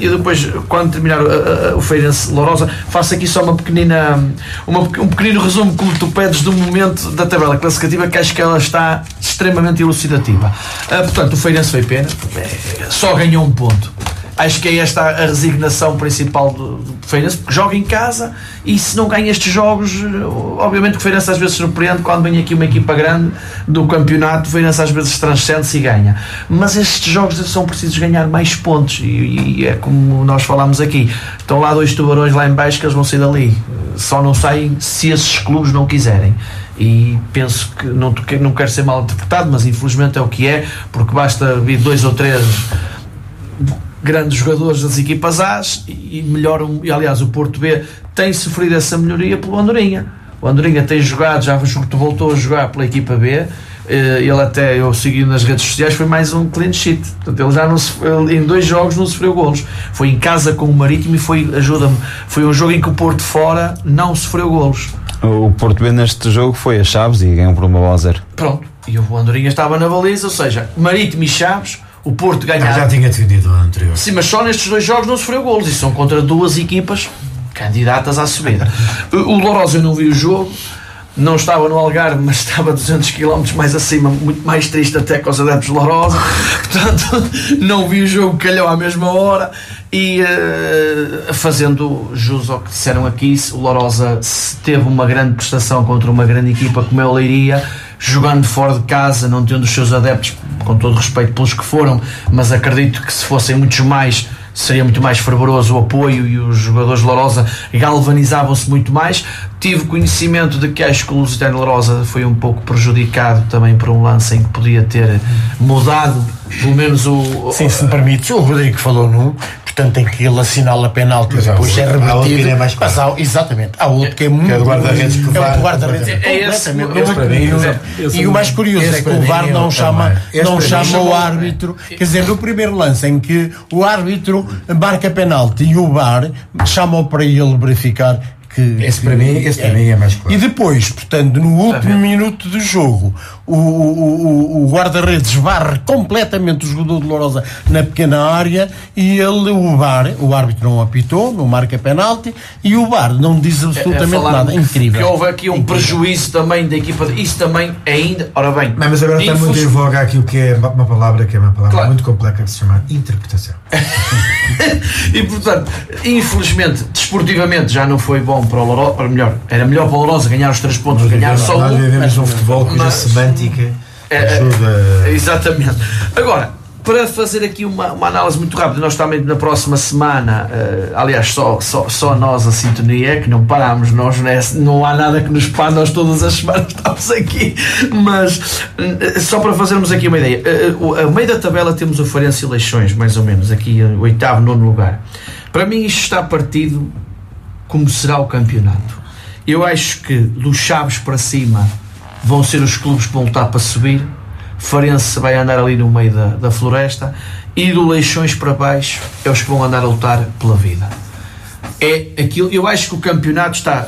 Speaker 4: eu depois, quando terminar o Feirense Lourosa, faço aqui só um pequenino resumo, como tu pedes, do momento da tabela classificativa, que acho que ela está extremamente elucidativa. Portanto, o Feirense foi pena, só ganhou um ponto. Acho que é esta a resignação principal do Feirense, porque joga em casa, e se não ganha estes jogos, obviamente que o Feirense às vezes surpreende quando vem aqui uma equipa grande do campeonato. O Feirense às vezes transcende-se e ganha, mas estes jogos são precisos ganhar mais pontos, e é como nós falámos aqui, estão lá 2 tubarões lá em baixo que eles vão sair dali, só não saem se esses clubes não quiserem. E penso que não quero ser mal interpretado, mas infelizmente é o que é, porque basta vir 2 ou 3 grandes jogadores das equipas A's e melhoram. E aliás, o Porto B tem sofrido essa melhoria pelo Andorinha. O Andorinha tem jogado, já voltou a jogar pela equipa B. Ele até, eu segui nas redes sociais, foi mais um clean sheet. Portanto, ele já não em 2 jogos não sofreu golos. Foi em casa com o Marítimo e foi um jogo em que o Porto fora não sofreu golos.
Speaker 1: O Porto B neste jogo foi a Chaves e ganhou por 1-0.
Speaker 4: Pronto, e o Andorinha estava na baliza, ou seja, Marítimo e Chaves. O Porto ganhava.
Speaker 3: Já tinha defendido o anterior.
Speaker 4: Sim, mas só nestes 2 jogos não sofreu golos, e são contra 2 equipas candidatas à subida. O Lourosa, eu não vi o jogo, não estava no Algarve, mas estava 200 km mais acima, muito mais triste até com os adeptos de Lourosa. Portanto, não vi o jogo, calhou à mesma hora. E fazendo jus ao que disseram aqui, o Lourosa teve uma grande prestação contra uma grande equipa como é o Leiria, jogando fora de casa, não tendo os seus adeptos, com todo respeito pelos que foram, mas acredito que se fossem muitos mais, seria muito mais fervoroso o apoio, e os jogadores de Lourosa galvanizavam-se muito mais. Tive conhecimento de que acho que o Lusitano Lourosa foi um pouco prejudicado também por um lance em que podia ter mudado, pelo menos o...
Speaker 6: Sim, se me permite, o Rodrigo falou num, portanto em que ele assinala penalti e depois é revertido. Exatamente, há outro que é muito...
Speaker 3: Que é o guarda-redes que
Speaker 6: é o guarda-redes. E o mais curioso é que o VAR não chama o árbitro, quer dizer, no primeiro lance em que o árbitro marca penalti e o VAR chama-o para ele verificar que...
Speaker 3: Esse para mim é mais claro.
Speaker 6: E depois, portanto, no último minuto do jogo, o guarda-redes varre completamente o jogador de Lourosa na pequena área e o árbitro não apitou, não marca penalti e o VAR não diz absolutamente nada. Incrível.
Speaker 4: Que houve aqui um prejuízo também da equipa. Isso também ainda. Ora bem.
Speaker 3: Mas agora está muito em voga aqui o que é uma palavra
Speaker 4: claro,
Speaker 3: muito complexa que se chama interpretação.
Speaker 4: E portanto, infelizmente, desportivamente já não foi bom para o Lourosa, melhor, era melhor para o Lourosa ganhar os 3 pontos, ganhar só um.
Speaker 3: Nós vivemos num futebol cuja semântica ajuda.
Speaker 4: Exatamente. Agora, para fazer aqui uma análise muito rápida, nós também na próxima semana, aliás, só nós a sintonia, que não paramos, não há nada que nos pare, nós todas as semanas estamos aqui, mas só para fazermos aqui uma ideia, ao meio da tabela temos o Farense e Leixões, mais ou menos, aqui 8º, 9º lugar. Para mim isto está partido como será o campeonato. Eu acho que dos Chaves para cima vão ser os clubes que vão lutar para subir. Farense vai andar ali no meio da floresta e do Leixões para baixo é os que vão andar a lutar pela vida. É aquilo, eu acho que o campeonato está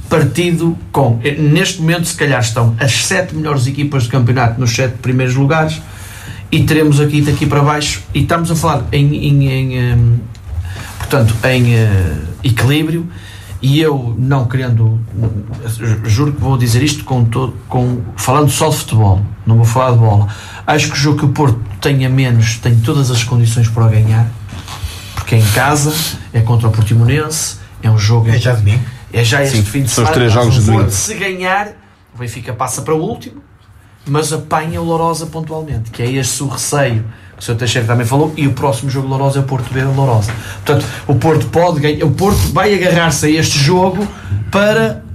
Speaker 4: partido com, neste momento se calhar estão as 7 melhores equipas do campeonato nos 7 primeiros lugares e teremos aqui daqui para baixo, e estamos a falar em equilíbrio. E eu, não querendo, juro que vou dizer isto falando só de futebol, não vou falar de bola. Acho que o jogo que o Porto tenha menos tem todas as condições para ganhar, porque é em casa, é contra o Portimonense, é um jogo.
Speaker 3: É já domingo?
Speaker 4: É já este fim de semana.
Speaker 1: São os 3 jogos de domingo.
Speaker 4: Se ganhar, o Benfica passa para o último, mas apanha o Lourosa pontualmente, que é este o receio. O Sr. Teixeira também falou, e o próximo jogo de Lourosa é o Porto B Lourosa. Portanto, o Porto pode ganhar, o Porto vai agarrar-se a este jogo para.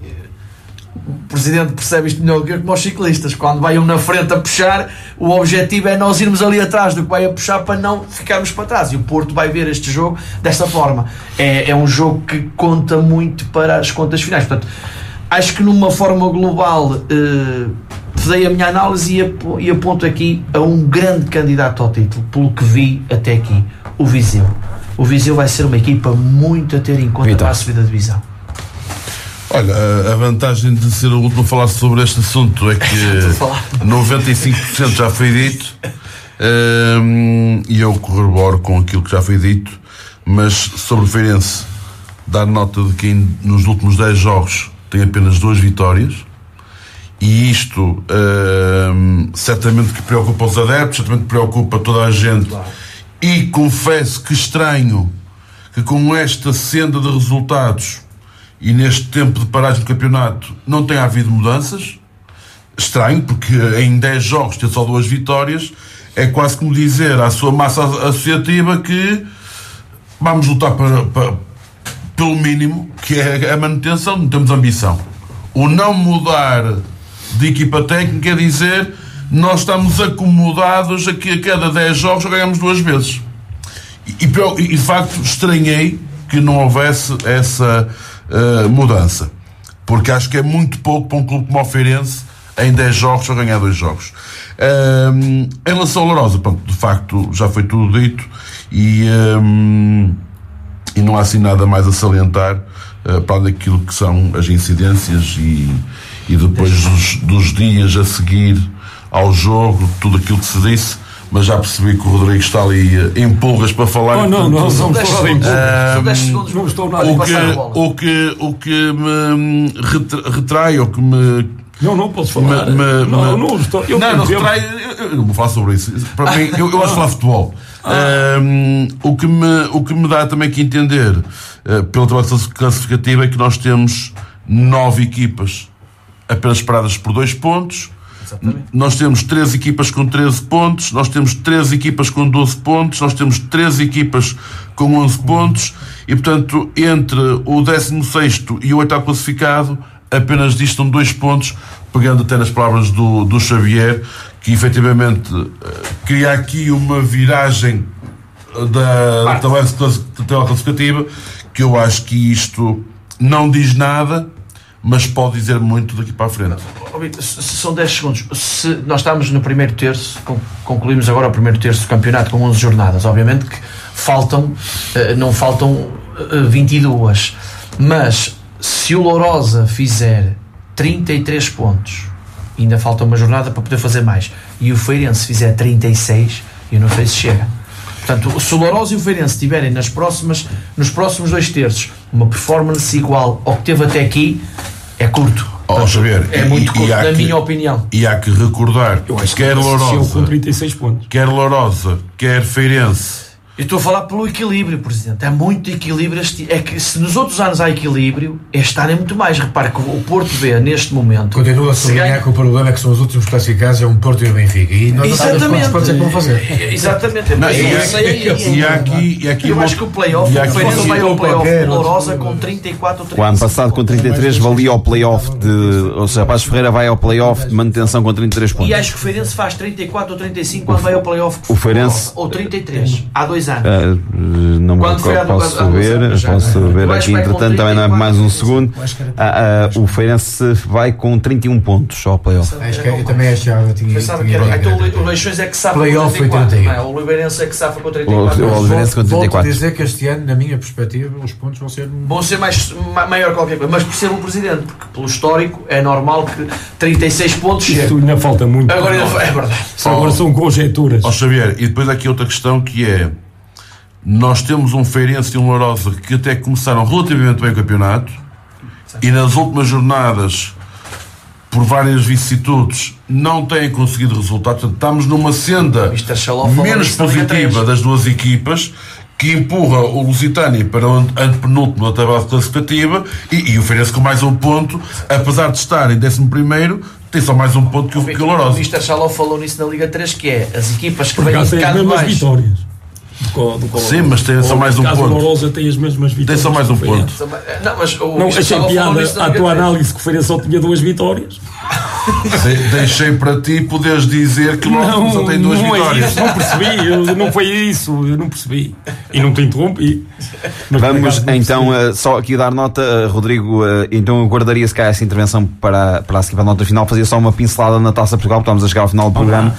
Speaker 4: O Presidente percebe isto melhor do que como os ciclistas, quando vai um na frente a puxar, o objetivo é nós irmos ali atrás do que vai a puxar para não ficarmos para trás, e o Porto vai ver este jogo desta forma. É um jogo que conta muito para as contas finais. Portanto, acho que numa forma global dei a minha análise e aponto aqui a um grande candidato ao título, pelo que vi até aqui, o Viseu. O Viseu vai ser uma equipa muito a ter em conta para a subida de divisão.
Speaker 2: Olha, a vantagem de ser o último a falar sobre este assunto é que 95% já foi dito, e eu corroboro com aquilo que já foi dito, mas sobre o Feirense, dar nota de que nos últimos 10 jogos tem apenas 2 vitórias. E isto certamente que preocupa os adeptos, certamente preocupa toda a gente. Claro. E confesso que estranho que com esta senda de resultados e neste tempo de paragem do campeonato não tenha havido mudanças. Estranho, porque em 10 jogos ter só 2 vitórias é quase como dizer à sua massa associativa que vamos lutar pelo mínimo, que é a manutenção, não temos ambição. O não mudar de equipa técnica quer dizer nós estamos acomodados a que a cada 10 jogos já ganhamos 2 vezes. E de facto estranhei que não houvesse essa mudança, porque acho que é muito pouco para um clube como o Feirense em 10 jogos só ganhar 2 jogos. Em relação ao Lourosa, de facto já foi tudo dito e não há assim nada mais a salientar para daquilo que são as incidências e depois dos dias a seguir ao jogo, tudo aquilo que se disse, mas já percebi que o Rodrigo está ali em pulgas para falar.
Speaker 5: Não vamos falar em pulgas.
Speaker 4: 10 segundos, não estou nada
Speaker 2: o que me retrai, ou que me...
Speaker 5: Não posso falar. Não estou. Eu não retrai,
Speaker 2: eu não vou falar sobre isso. Para mim, eu gosto de falar de futebol. O que me dá também que entender, pela tabela classificativa, é que nós temos 9 equipas apenas separadas por 2 pontos. Exatamente. Nós temos 13 equipas com 13 pontos, nós temos 13 equipas com 12 pontos, nós temos 13 equipas com 11 pontos e, portanto, entre o 16º e o 8º classificado apenas distam 2 pontos, pegando até nas palavras do Xavier, que efetivamente cria aqui uma viragem da tabela classificativa, que eu acho que isto não diz nada, mas pode dizer muito daqui para a frente.
Speaker 4: São 10 segundos. Se nós estamos no primeiro terço, concluímos agora o primeiro terço do campeonato com 11 jornadas. Obviamente que não faltam 22. Mas se o Lourosa fizer 33 pontos ainda falta uma jornada para poder fazer mais, e o Feirense fizer 36, eu não sei se chega. Portanto, se o Lourosa e o Feirense tiverem nos próximos 2 terços uma performance igual ao que teve até aqui, é curto.
Speaker 2: Xavier,
Speaker 4: é muito curto, na minha opinião.
Speaker 2: E há que recordar que quer Lourosa,
Speaker 5: com 36 pontos.
Speaker 2: quer Lourosa, quer Feirense.
Speaker 4: Eu estou a falar pelo equilíbrio, Presidente. É muito equilíbrio. É que se nos outros anos há equilíbrio, este ano é muito mais. Repare que o Porto vê neste momento.
Speaker 3: Continua a sublinhar que o problema é que são os últimos classificados, é um Porto e o Benfica. E nós
Speaker 4: exatamente.
Speaker 3: Quantos é que vão fazer?
Speaker 4: Exatamente.
Speaker 2: E aqui
Speaker 4: eu acho que o play-off vai ao play-off de Lourosa com 34 ou 35.
Speaker 1: O ano passado com 33 valia o play-off ou seja, Passos Ferreira vai ao play-off de manutenção com 33 pontos.
Speaker 4: E acho que o Feirense faz 34 ou 35 quando vai ao play-off.
Speaker 1: O Feirense
Speaker 4: ou 33. Há 2 anos.
Speaker 1: Não me recordo, posso ver aqui, entretanto também não é mais um segundo. O Feirense vai com 31 pontos ao play-off.
Speaker 3: Eu também achava que
Speaker 4: então o Leixões é que safa com 34. O Oliveirense é que safa com 34.
Speaker 1: O Oliveirense com 34.
Speaker 3: Volto a dizer que este ano, na minha perspectiva, os pontos vão ser
Speaker 4: maior que qualquer coisa, mas percebo o Presidente, porque pelo histórico é normal que 36 pontos
Speaker 5: isto ainda falta muito.
Speaker 4: Agora é verdade.
Speaker 5: Agora são conjecturas.
Speaker 2: Xavier, e depois aqui outra questão que é: nós temos um Feirense e um Lourosa que até começaram relativamente bem o campeonato e nas últimas jornadas, por várias vicissitudes, não têm conseguido resultados. Portanto, estamos numa senda menos positiva das duas equipas, que empurra o Lusitânia para o antepenúltimo da tabela classificativa e o Feirense com mais um ponto, apesar de estar em 11º, tem só mais um ponto que o Lourosa.
Speaker 4: O Mr. Chaló falou nisso na Liga 3, que é as equipas que
Speaker 5: vêm de cá de baixo. Vitórias.
Speaker 2: Sim, mas tem só mais um ponto.
Speaker 5: O Lourosa tem as mesmas vitórias.
Speaker 2: Tem só mais um ponto.
Speaker 5: Não, achei piada a tua análise que o Feirense só tinha 2 vitórias.
Speaker 2: Deixei para ti poderes dizer que Lourosa só tem 2 vitórias.
Speaker 5: Não percebi, não foi isso, eu não percebi. E não te interrompi.
Speaker 1: Vamos então só aqui dar nota, Rodrigo. Então eu guardaria se calhar essa intervenção para a seguir, para a nota final. Fazia só uma pincelada na Taça Portugal, porque estamos a chegar ao final do programa.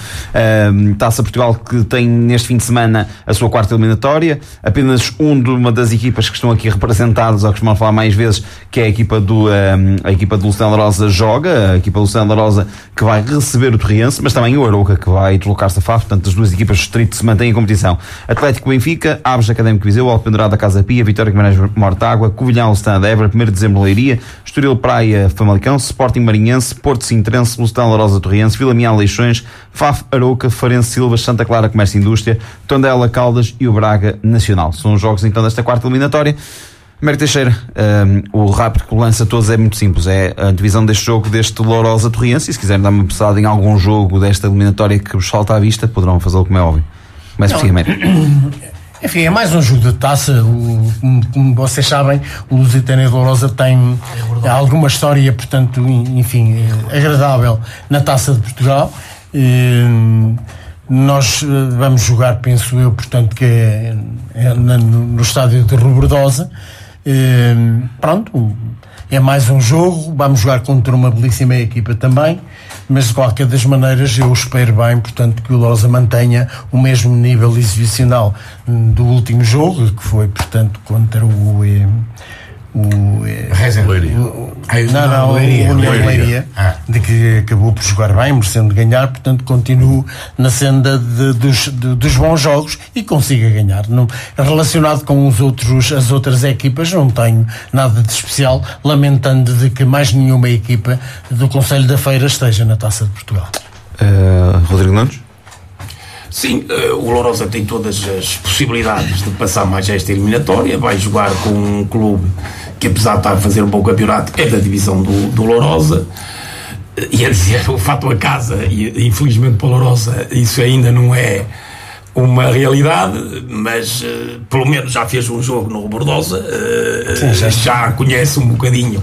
Speaker 1: Taça Portugal que tem neste fim de semana a sua 4ª eliminatória. Apenas uma das equipas que estão aqui representadas, ou que costumam falar mais vezes, que é a equipa do Luciano Lourosa joga, a equipa do Luciano Lourosa que vai receber o Torriense, mas também o Arouca que vai deslocar-se a Faf. Portanto, as duas equipas distrito se mantêm em competição. Atlético Benfica, Aves Académico Viseu, Alpendurada da Casa Pia, Vitória Guimarães Mortágua, Covilhão Lusitano de Évora, 1º de Dezembro Leiria, Estoril Praia Famalicão, Sporting Marinhense, Porto Sintrense, Lusitano Lourosa Torriense, Vila Mião Leixões, Faf Arouca, Farense Silva, Santa Clara Comércio e Indústria, Tondela Caldas e o Braga Nacional. São os jogos então desta 4ª eliminatória. Mário Teixeira, o rápido que lança todos é muito simples, é a divisão deste jogo, deste Lourosa Torriense, e se quiserem dar uma passada em algum jogo desta eliminatória que vos salta à vista, poderão fazê-lo, como é óbvio. Começa por si, Mário.
Speaker 6: Enfim, é mais um jogo de taça. Como vocês sabem, o Lusitânia de Lourosa tem alguma história, portanto, enfim, agradável na Taça de Portugal. Nós vamos jogar, penso eu, portanto, que é no estádio de Robordosa. Pronto, é mais um jogo. Vamos jogar contra uma belíssima equipa também, mas de qualquer das maneiras eu espero bem, portanto, que o Lourosa mantenha o mesmo nível exibicional do último jogo, que foi, portanto, contra o União Leiria, de que acabou por jogar bem, merecendo ganhar. Portanto, continuo na senda dos bons jogos e consiga ganhar. Relacionado com as outras equipas, não tenho nada de especial, lamentando de que mais nenhuma equipa do Conselho da Feira esteja na Taça de Portugal.
Speaker 1: Rodrigo Nunes?
Speaker 5: Sim, o Lourosa tem todas as possibilidades de passar mais esta eliminatória. Vai jogar com um clube que, apesar de estar a fazer um bom campeonato, é da divisão do Lourosa. E a dizer, o fato a casa, e infelizmente para o Lourosa isso ainda não é uma realidade, mas pelo menos já fez um jogo no Robordosa, já conhece um bocadinho,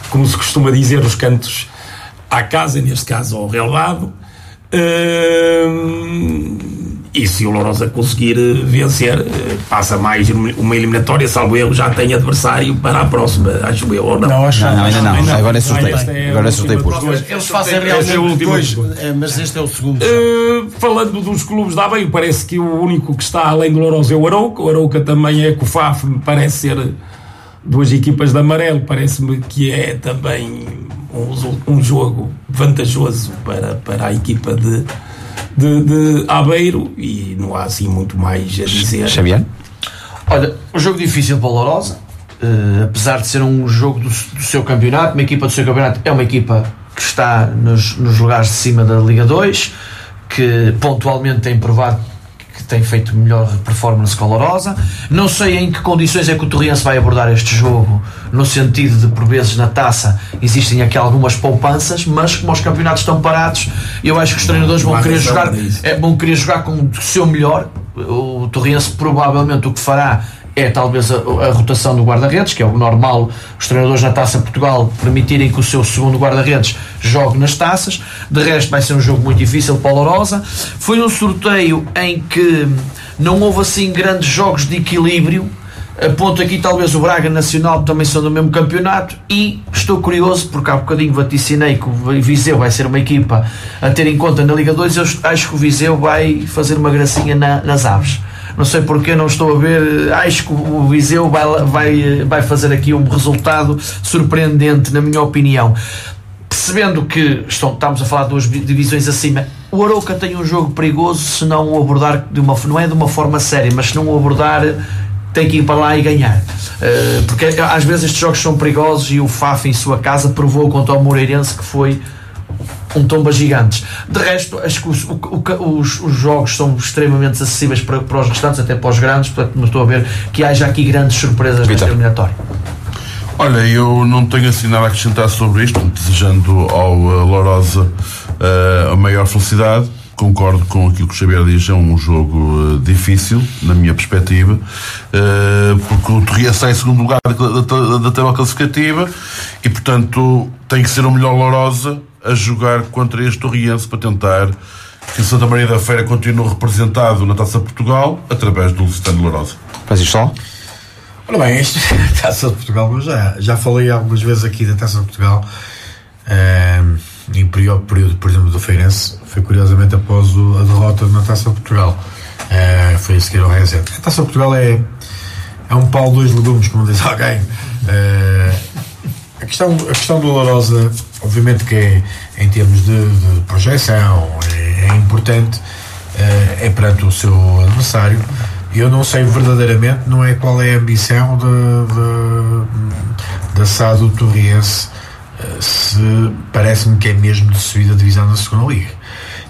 Speaker 5: como se costuma dizer, os cantos à casa, neste caso ao relevado. E se o Lourosa conseguir vencer, passa mais uma eliminatória, salvo eu, já tem adversário para a próxima, acho eu, ou não?
Speaker 6: Não,
Speaker 1: ainda não. Agora é sorteio. Agora é sorteio posto.
Speaker 6: Eles fazem realmente dois, mas este é o segundo.
Speaker 5: Falando dos clubes da Aveiro, parece que o único que está além do Lourosa é o Arouca. O Arouca também é COFAF, me parece ser duas equipas de amarelo, parece-me que é também um jogo vantajoso para a equipa de Aveiro, e não há assim muito mais a dizer.
Speaker 1: Xavier?
Speaker 4: Olha, um jogo difícil para o Lourosa, apesar de ser um jogo do seu campeonato, uma equipa do seu campeonato é uma equipa que está nos lugares de cima da Liga 2, que pontualmente tem provado que tem feito melhor performance que a Lourosa. Não sei em que condições é que o Torriense vai abordar este jogo, no sentido de, por vezes, na taça existem aqui algumas poupanças, mas como os campeonatos estão parados, eu acho que os treinadores vão querer jogar com o seu melhor. O Torriense provavelmente o que fará é talvez a rotação do guarda-redes, que é o normal, os treinadores na Taça Portugal permitirem que o seu segundo guarda-redes jogue nas taças. De resto vai ser um jogo muito difícil para a Lourosa. Foi um sorteio em que não houve assim grandes jogos de equilíbrio. Aponto aqui talvez o Braga Nacional, também são do mesmo campeonato, e estou curioso porque há bocadinho vaticinei que o Viseu vai ser uma equipa a ter em conta na Liga 2. Eu acho que o Viseu vai fazer uma gracinha nas aves. Não sei porque, não estou a ver. Acho que o Viseu vai fazer aqui um resultado surpreendente, na minha opinião. Percebendo que estamos a falar de duas divisões acima, o Arouca tem um jogo perigoso se não o abordar não é de uma forma séria, mas se não o abordar, tem que ir para lá e ganhar. Porque às vezes estes jogos são perigosos, e o FAF em sua casa provou contra o Moreirense que foi um tomba gigantes. De resto, acho que os jogos são extremamente acessíveis para os restantes, até para os grandes, portanto não estou a ver que haja aqui grandes surpresas nesta eliminatória.
Speaker 2: Olha, eu não tenho assim nada a acrescentar sobre isto, desejando ao Lourosa a maior felicidade. Concordo com aquilo que o Xavier diz, é um jogo difícil, na minha perspectiva, porque o Torriense está em segundo lugar da tabela classificativa e, portanto, tem que ser o melhor Lourosa a jogar contra este Torriense para tentar que Santa Maria da Feira continue representado na Taça de Portugal através do Lusitano Lourosa.
Speaker 1: Faz isto só?
Speaker 3: Ora bem, esta Taça de Portugal, mas já falei algumas vezes aqui da Taça de Portugal, em período, por exemplo, do Feirense, foi curiosamente após a derrota na Taça de Portugal. Foi a seguir ao reset. A Taça de Portugal é um pau de dois legumes, como diz alguém. A questão do Lourosa, obviamente que é, em termos de projeção, é importante, é perante o seu adversário. Eu não sei verdadeiramente, não é qual é a ambição da SAD do Torriense, se parece-me que é mesmo de subir a divisão na segunda liga,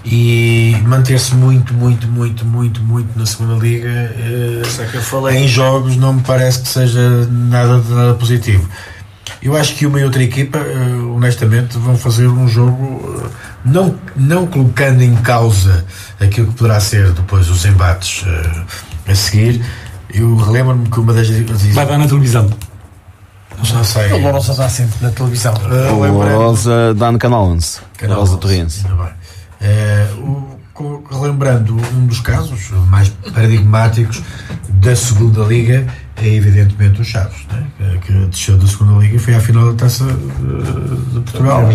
Speaker 3: e manter-se muito na segunda liga em jogos não me parece que seja nada positivo. Eu acho que uma e outra equipa, honestamente, vão fazer um jogo não colocando em causa aquilo que poderá ser depois os embates a seguir. Eu relembro-me que uma das...
Speaker 5: Vai dar na televisão.
Speaker 3: Não sei.
Speaker 6: O Lourosa dá sempre na televisão.
Speaker 1: O Lourosa dá no Canal 11. Lourosa Torriense.
Speaker 3: Relembrando um dos casos mais paradigmáticos da segunda liga, é evidentemente o Chaves, né? Que desceu da segunda liga e foi à final da Taça de Portugal,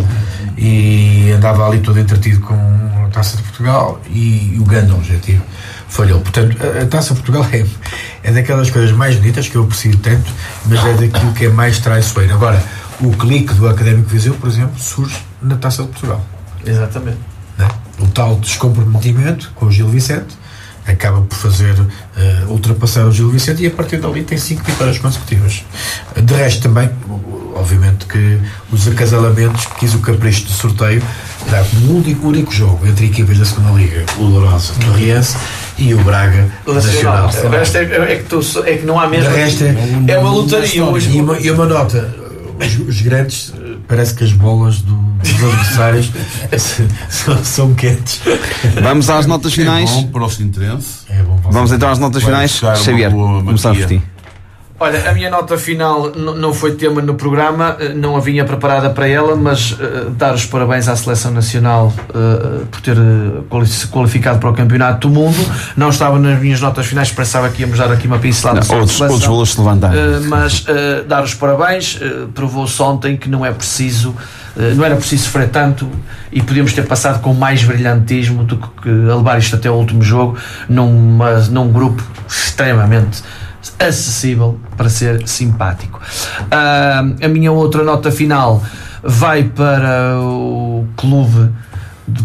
Speaker 3: e andava ali todo entretido com a Taça de Portugal, e o grande objetivo falhou. Portanto, a Taça de Portugal é daquelas coisas mais bonitas que eu aprecio tanto, mas é daquilo que é mais traiçoeiro. Agora, o clique do Académico Viseu, por exemplo, surge na Taça de Portugal.
Speaker 4: Exatamente.
Speaker 3: Né? O tal descomprometimento com o Gil Vicente acaba por fazer ultrapassar o Gil Vicente, e a partir dali tem 5 vitórias consecutivas. De resto também, obviamente que os acasalamentos, quis o capricho do sorteio, dá como único jogo entre equipas da segunda liga, o Lourosa Torriense e o Braga Nacional.
Speaker 4: O resto é que não há mesmo. É uma lotaria hoje.
Speaker 3: E uma nota, os grandes, parece que as bolas dos adversários são quentes.
Speaker 1: Vamos às notas finais.
Speaker 2: É bom para o Sintrense.
Speaker 1: Vamos então às notas finais. Xavier, começamos por ti.
Speaker 4: Olha, a minha nota final não foi tema no programa, não a vinha preparada para ela, mas dar os parabéns à Seleção Nacional por ter se qualificado para o Campeonato do Mundo. Não estava nas minhas notas finais, pensava que íamos dar aqui uma pincelada sobre a seleção.
Speaker 1: Outros valores se levantaram.
Speaker 4: Mas dar os parabéns, provou-se ontem que não era preciso sofrer tanto, e podíamos ter passado com mais brilhantismo do que a levar isto até o último jogo, num grupo extremamente acessível para ser simpático. A minha outra nota final vai para o clube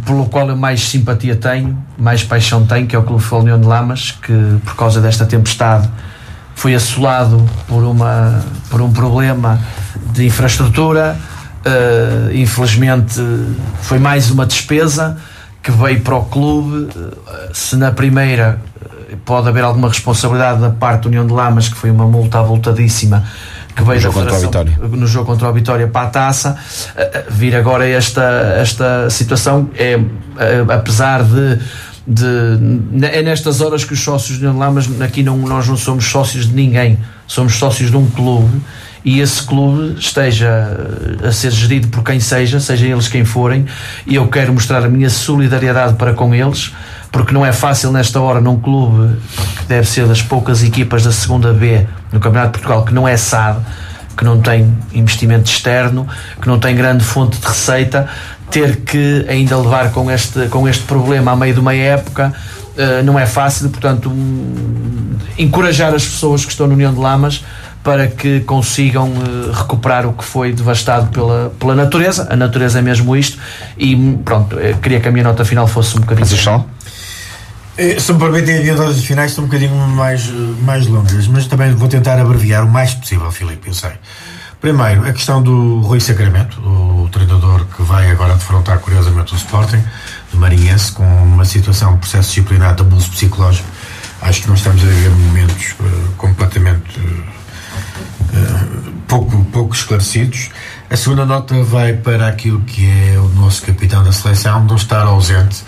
Speaker 4: pelo qual eu mais simpatia tenho, mais paixão tenho, que é o Clube Futebol União de Lamas, que por causa desta tempestade foi assolado por um problema de infraestrutura. Infelizmente foi mais uma despesa que veio para o clube. Se na primeira pode haver alguma responsabilidade da parte da União de Lamas, que foi uma multa avultadíssima que veio da Federação no jogo contra o Vitória para a taça, vir agora esta situação apesar de é nestas horas que os sócios de União de Lamas, aqui nós não somos sócios de ninguém, somos sócios de um clube, e esse clube esteja a ser gerido por quem seja eles quem forem, e eu quero mostrar a minha solidariedade para com eles, porque não é fácil nesta hora num clube que deve ser das poucas equipas da segunda B no Campeonato de Portugal que não é SAD, que não tem investimento externo, que não tem grande fonte de receita, ter que ainda levar com este problema a meio de uma época. Não é fácil, portanto encorajar as pessoas que estão na União de Lamas para que consigam recuperar o que foi devastado pela natureza. A natureza é mesmo isto, e pronto, queria que a minha nota final fosse um bocadinho...
Speaker 3: Se me permitem, as minhas notas finais são um bocadinho mais longas, mas também vou tentar abreviar o mais possível, Filipe, eu sei. Primeiro, a questão do Rui Sacramento, o treinador que vai agora defrontar curiosamente o Sporting, do Marinhense, com uma situação de processo disciplinar de abuso psicológico. Acho que nós estamos a viver momentos completamente pouco esclarecidos. A segunda nota vai para aquilo que é o nosso capitão da seleção, não estar ausente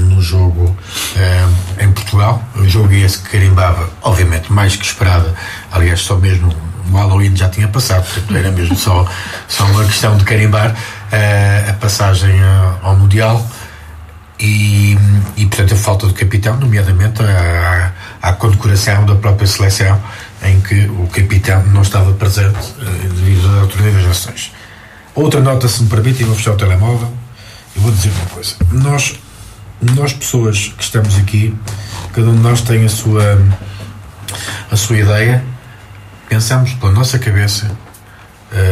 Speaker 3: no jogo em Portugal. O jogo esse que carimbava, obviamente, mais que esperada. Aliás, só mesmo o Halloween já tinha passado, portanto era mesmo só uma questão de carimbar a passagem ao Mundial. E portanto a falta do capitão, nomeadamente à condecoração da própria seleção, em que o capitão não estava presente devido à Torneio das Nações. Outra nota, se me permitem, vou fechar o telemóvel e vou dizer uma coisa. Nós pessoas que estamos aqui, cada um de nós tem a sua ideia, pensamos pela nossa cabeça,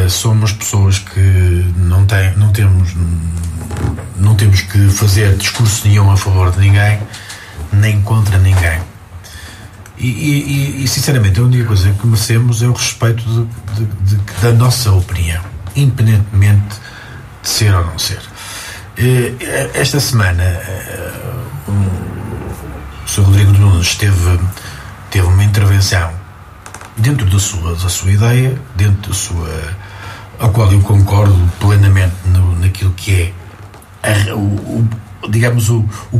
Speaker 3: somos pessoas que não temos que fazer discurso nenhum a favor de ninguém, nem contra ninguém. E sinceramente, a única coisa que merecemos é o respeito da nossa opinião, independentemente de ser ou não ser. Esta semana o Sr. Rodrigo Nunes teve uma intervenção dentro da sua ideia, dentro da sua, a qual eu concordo plenamente naquilo que é o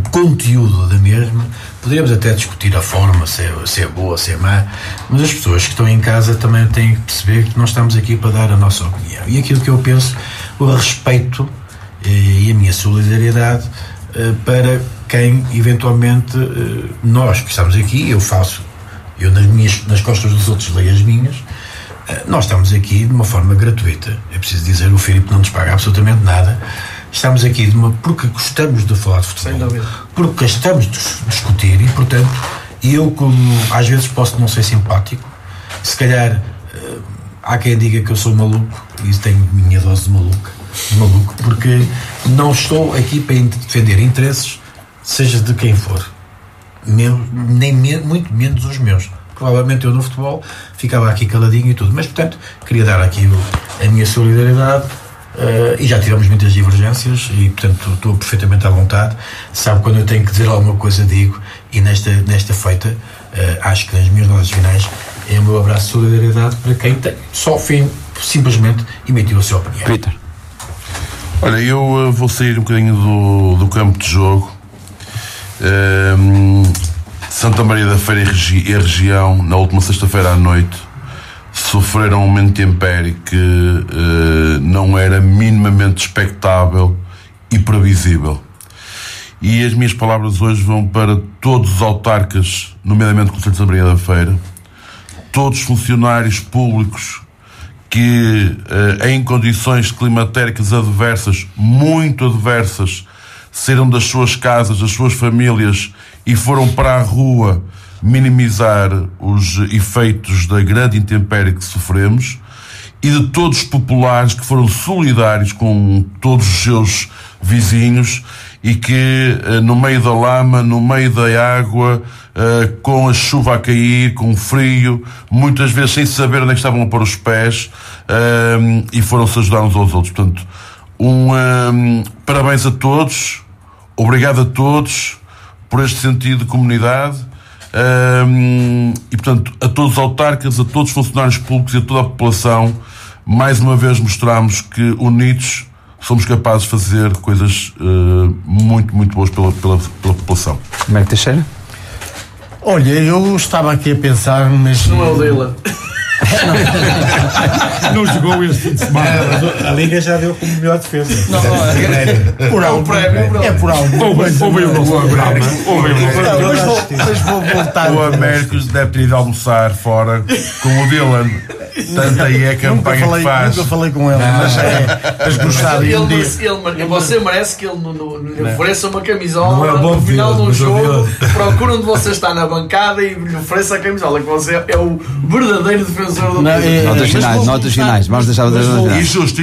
Speaker 3: conteúdo da mesma. Poderíamos até discutir a forma, se é boa, se é má, mas as pessoas que estão em casa também têm que perceber que nós estamos aqui para dar a nossa opinião. E aquilo que eu penso, o respeito e a minha solidariedade para quem eventualmente nós que estamos aqui, eu nas costas dos outros leio as minhas. Nós estamos aqui de uma forma gratuita, é preciso dizer, o Filipe não nos paga absolutamente nada. Estamos aqui porque gostamos de falar de futebol, porque gostamos de discutir, e portanto eu, como às vezes posso não ser simpático, se calhar há quem diga que eu sou maluco, e tenho minha dose de maluco, porque não estou aqui para defender interesses, seja de quem for, muito menos os meus. Provavelmente eu no futebol ficava aqui caladinho e tudo, mas portanto queria dar aqui a minha solidariedade. E já tivemos muitas divergências e portanto estou perfeitamente à vontade. Sabe, quando eu tenho que dizer alguma coisa digo, e nesta feita acho que nas minhas notas finais é o meu abraço de solidariedade para quem tem só simplesmente emitiu a sua opinião.
Speaker 1: Peter.
Speaker 2: Olha, eu vou sair um bocadinho do campo de jogo. Santa Maria da Feira e a região, na última sexta-feira à noite, sofreram um intempérie que não era minimamente expectável e previsível. E as minhas palavras hoje vão para todos os autarcas, nomeadamente o Conselho de Santa Maria da Feira, todos os funcionários públicos que em condições climatéricas adversas, muito adversas, saíram das suas casas, das suas famílias e foram para a rua minimizar os efeitos da grande intempérie que sofremos e de todos os populares que foram solidários com todos os seus vizinhos e que no meio da lama, no meio da água, com a chuva a cair, com o frio, muitas vezes sem saber onde é que estavam a pôr os pés, e foram-se ajudar uns aos outros. Portanto, parabéns a todos, obrigado a todos por este sentido de comunidade, e portanto a todos os autarcas, a todos os funcionários públicos e a toda a população. Mais uma vez mostramos que unidos somos capazes de fazer coisas muito, muito boas pela população.
Speaker 1: Marco Teixeira?
Speaker 6: Olha, eu estava aqui a pensar, mas...
Speaker 4: Não é o Dela.
Speaker 5: Não jogou este fim de semana.
Speaker 3: A Liga já deu como melhor defesa.
Speaker 6: Por algo. É por algo.
Speaker 5: Ouvem o nosso programa.
Speaker 6: Mas vou voltar.
Speaker 2: O Américos deve ter ido almoçar fora com o Dylan. Tanto aí é a campanha que faz.
Speaker 6: Nunca falei com ele, mas gostava de um dia.
Speaker 4: Você merece que ele lhe ofereça uma camisola
Speaker 3: no
Speaker 4: final de um jogo. Procura onde você está na bancada e lhe ofereça a camisola, que você é o verdadeiro defensor do clube.
Speaker 1: Notas finais. Vamos deixar as notas finais.
Speaker 2: Injusto.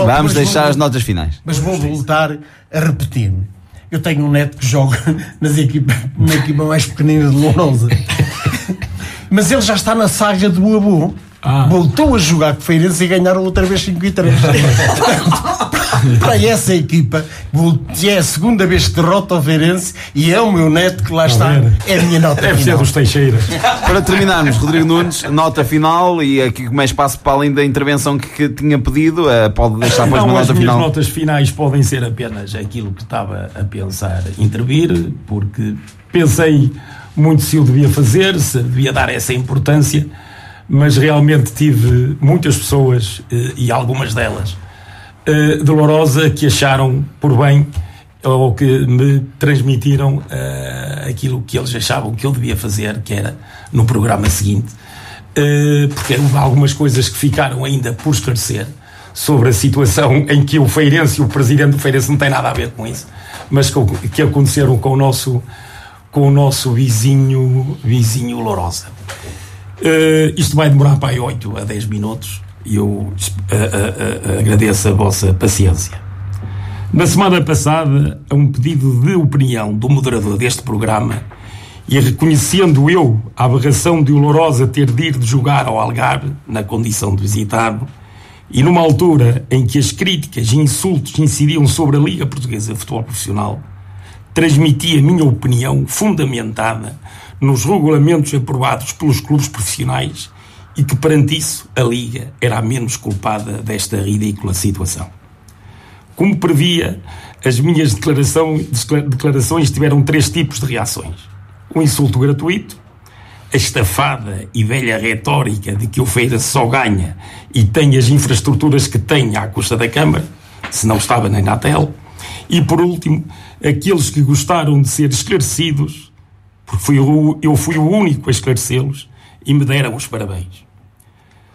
Speaker 1: Vamos deixar as notas finais.
Speaker 6: Mas vou voltar a repetir-me. Eu tenho um neto que joga na equipa mais pequenina de Lourosa. Mas ele já está na saga do avô. Voltou a jogar com o Feirense e ganharam outra vez 5-3. Para essa equipa, é a segunda vez que derrota o Feirense e é o meu neto que lá está. É a minha nota
Speaker 5: final. Deve ser dos Teixeiras.
Speaker 1: Para terminarmos, Rodrigo Nunes, nota final, e aqui como é espaço para além da intervenção que tinha pedido, pode deixar depois uma nota final.
Speaker 5: As minhas notas finais podem ser apenas aquilo que estava a pensar intervir, porque pensei muito se eu devia fazer, se devia dar essa importância, mas realmente tive muitas pessoas, e algumas delas de Lourosa, que acharam por bem, ou que me transmitiram aquilo que eles achavam que eu devia fazer, que era no programa seguinte, porque houve algumas coisas que ficaram ainda por esclarecer sobre a situação em que o Feirense e o presidente do Feirense não tem nada a ver com isso, mas que aconteceram com o nosso vizinho Lourosa. Isto vai demorar para aí 8 a 10 minutos e eu agradeço a vossa paciência. Na semana passada, a um pedido de opinião do moderador deste programa, e reconhecendo eu a aberração de o Lourosa ter de ir jogar ao Algarve na condição de visitado, e numa altura em que as críticas e insultos incidiam sobre a Liga Portuguesa de Futebol Profissional, transmiti a minha opinião fundamentada nos regulamentos aprovados pelos clubes profissionais e que, perante isso, a Liga era a menos culpada desta ridícula situação. Como previa, as minhas declarações tiveram 3 tipos de reações. O insulto gratuito, a estafada e velha retórica de que o Feirense só ganha e tem as infraestruturas que tem à custa da Câmara, se não estava nem na tela, e, por último, aqueles que gostaram de ser esclarecidos, porque eu fui o único a esclarecê-los, e me deram os parabéns.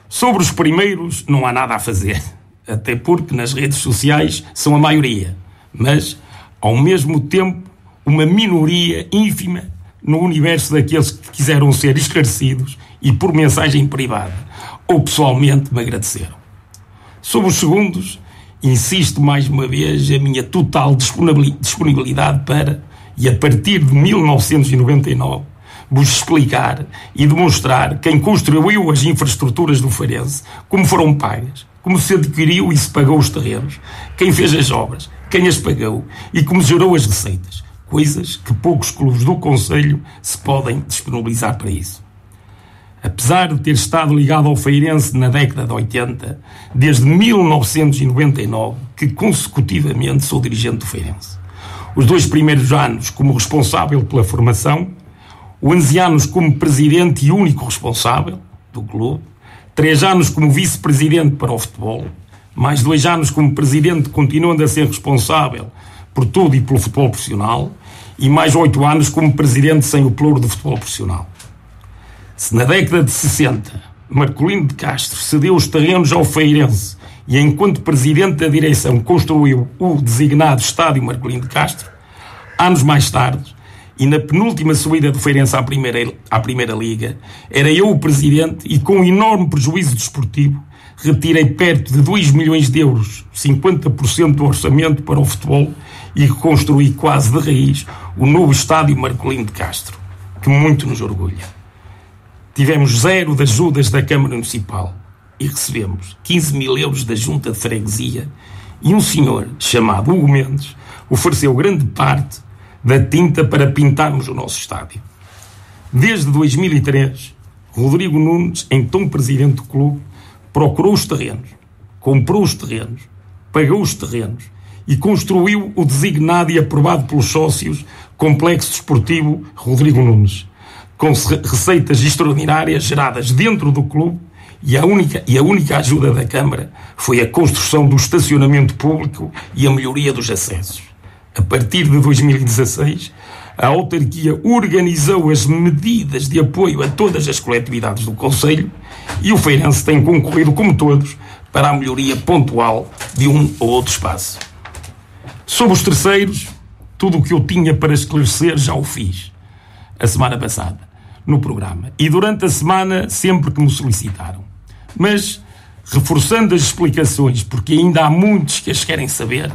Speaker 5: Sobre os primeiros não há nada a fazer, até porque nas redes sociais são a maioria, mas, ao mesmo tempo, uma minoria ínfima no universo daqueles que quiseram ser esclarecidos e por mensagem privada ou pessoalmente me agradeceram. Sobre os segundos, insisto mais uma vez a minha total disponibilidade para, e a partir de 1999, vos explicar e demonstrar quem construiu as infraestruturas do Feirense, como foram pagas, como se adquiriu e se pagou os terrenos, quem fez as obras, quem as pagou e como gerou as receitas, coisas que poucos clubes do Conselho se podem disponibilizar para isso. Apesar de ter estado ligado ao Feirense na década de 80, desde 1999, que consecutivamente sou dirigente do Feirense. Os 2 primeiros anos como responsável pela formação, 11 anos como presidente e único responsável do clube, 3 anos como vice-presidente para o futebol, mais 2 anos como presidente, continuando a ser responsável por tudo e pelo futebol profissional, e mais 8 anos como presidente sem o pluro do futebol profissional. Se na década de 60 Marcolino de Castro cedeu os terrenos ao Feirense e, enquanto presidente da direção, construiu o designado Estádio Marcolino de Castro, anos mais tarde, e na penúltima subida do Feirense à primeira Liga, era eu o presidente e, com um enorme prejuízo desportivo, retirei perto de 2 milhões de euros, 50% do orçamento para o futebol, e reconstruí quase de raiz o novo estádio Marcolino de Castro, que muito nos orgulha. Tivemos 0 de ajudas da Câmara Municipal e recebemos 15 mil euros da Junta de Freguesia, e um senhor chamado Hugo Mendes ofereceu grande parte da tinta para pintarmos o nosso estádio. Desde 2003, Rodrigo Nunes, então presidente do clube, procurou os terrenos, comprou os terrenos, pagou os terrenos e construiu o designado e aprovado pelos sócios Complexo Desportivo Rodrigo Nunes, com receitas extraordinárias geradas dentro do clube, e a única ajuda da Câmara foi a construção do estacionamento público e a melhoria dos acessos. A partir de 2016, a autarquia organizou as medidas de apoio a todas as coletividades do concelho, e o Feirense tem concorrido, como todos, para a melhoria pontual de um ou outro espaço. Sobre os terceiros, tudo o que eu tinha para esclarecer já o fiz a semana passada, no programa, e durante a semana sempre que me solicitaram. Mas, reforçando as explicações, porque ainda há muitos que as querem saber,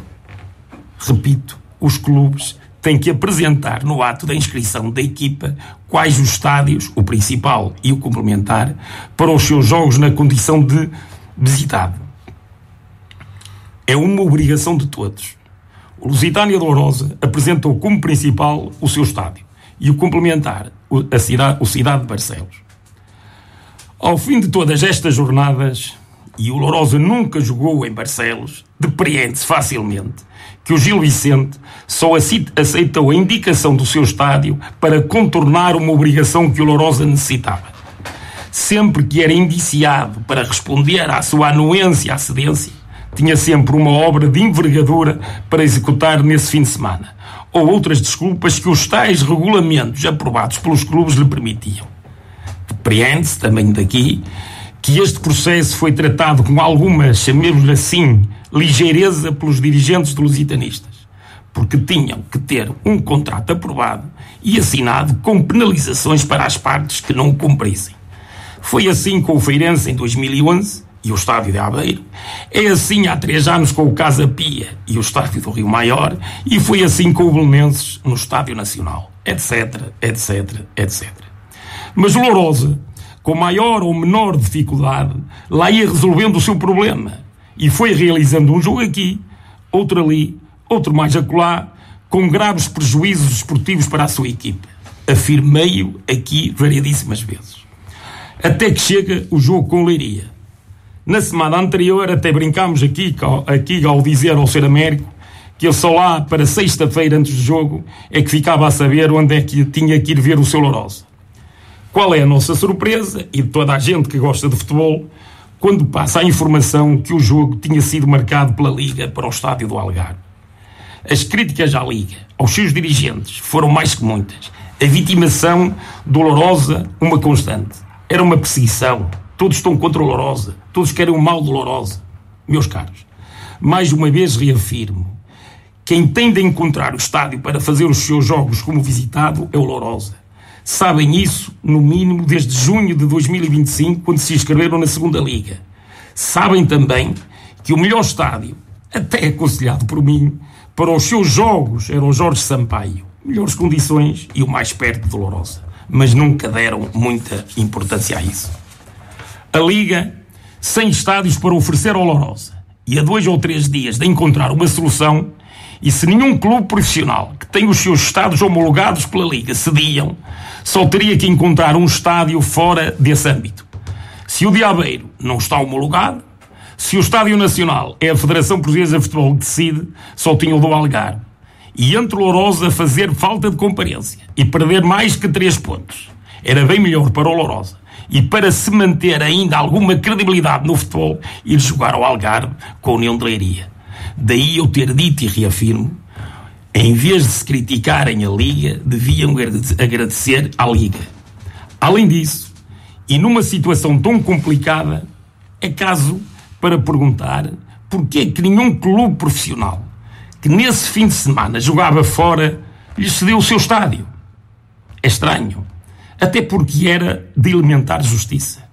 Speaker 5: repito, os clubes têm que apresentar no ato da inscrição da equipa quais os estádios, o principal e o complementar, para os seus jogos na condição de visitado. É uma obrigação de todos. O Lusitânia de Lourosa apresentou como principal o seu estádio e o complementar, o Cidade de Barcelos. Ao fim de todas estas jornadas, e o Lourosa nunca jogou em Barcelos, depreende-se facilmente que o Gil Vicente só aceitou a indicação do seu estádio para contornar uma obrigação que o Lourosa necessitava. Sempre que era indiciado para responder à sua anuência à cedência, tinha sempre uma obra de envergadura para executar nesse fim de semana, ou outras desculpas que os tais regulamentos aprovados pelos clubes lhe permitiam. Depreende-se também daqui que este processo foi tratado com alguma, chamemos-lhe assim, ligeireza pelos dirigentes de lusitanistas, porque tinham que ter um contrato aprovado e assinado com penalizações para as partes que não o cumprissem. Foi assim com o Feirense em 2011 e o Estádio de Aveiro, é assim há 3 anos com o Casa Pia e o Estádio do Rio Maior, e foi assim com o Belenenses no Estádio Nacional, etc, etc, etc. Mas o Lourosa, com maior ou menor dificuldade, lá ia resolvendo o seu problema e foi realizando um jogo aqui, outro ali, outro mais acolá, com graves prejuízos esportivos para a sua equipe. Afirmei-o aqui variadíssimas vezes. Até que chega o jogo com Leiria. Na semana anterior até brincámos aqui ao dizer ao Sr. Américo que ele só lá para sexta-feira antes do jogo é que ficava a saber onde é que tinha que ir ver o seu Lourosa. Qual é a nossa surpresa, e de toda a gente que gosta de futebol, quando passa a informação que o jogo tinha sido marcado pela Liga para o Estádio do Algarve. As críticas à Liga, aos seus dirigentes, foram mais que muitas. A vitimação do Lourosa, uma constante. Era uma perseguição. Todos estão contra o Lourosa. Todos querem o mal do Lourosa. Meus caros, mais uma vez reafirmo, quem tem de encontrar o estádio para fazer os seus jogos como visitado é o Lourosa. Sabem isso, no mínimo, desde junho de 2025, quando se inscreveram na segunda Liga. Sabem também que o melhor estádio, até aconselhado por mim, para os seus jogos era o Jorge Sampaio. Melhores condições e o mais perto de Lourosa. Mas nunca deram muita importância a isso. A Liga, sem estádios para oferecer ao Lourosa, e a 2 ou 3 dias de encontrar uma solução, e se nenhum clube profissional que tem os seus estádios homologados pela Liga cediam, só teria que encontrar um estádio fora desse âmbito. Se o de Aveiro não está homologado, se o Estádio Nacional é a Federação Portuguesa de Futebol que decide, só tinha o do Algarve. E entre o Lourosa fazer falta de comparência e perder mais que 3 pontos, era bem melhor para o Lourosa. E para se manter ainda alguma credibilidade no futebol, ir jogar ao Algarve com a União de Leiria. Daí eu ter dito e reafirmo, em vez de se criticarem a Liga, deviam agradecer à Liga. Além disso, e numa situação tão complicada, é caso para perguntar porque é que nenhum clube profissional que nesse fim de semana jogava fora lhe cedeu o seu estádio. É estranho, até porque era de elementar justiça.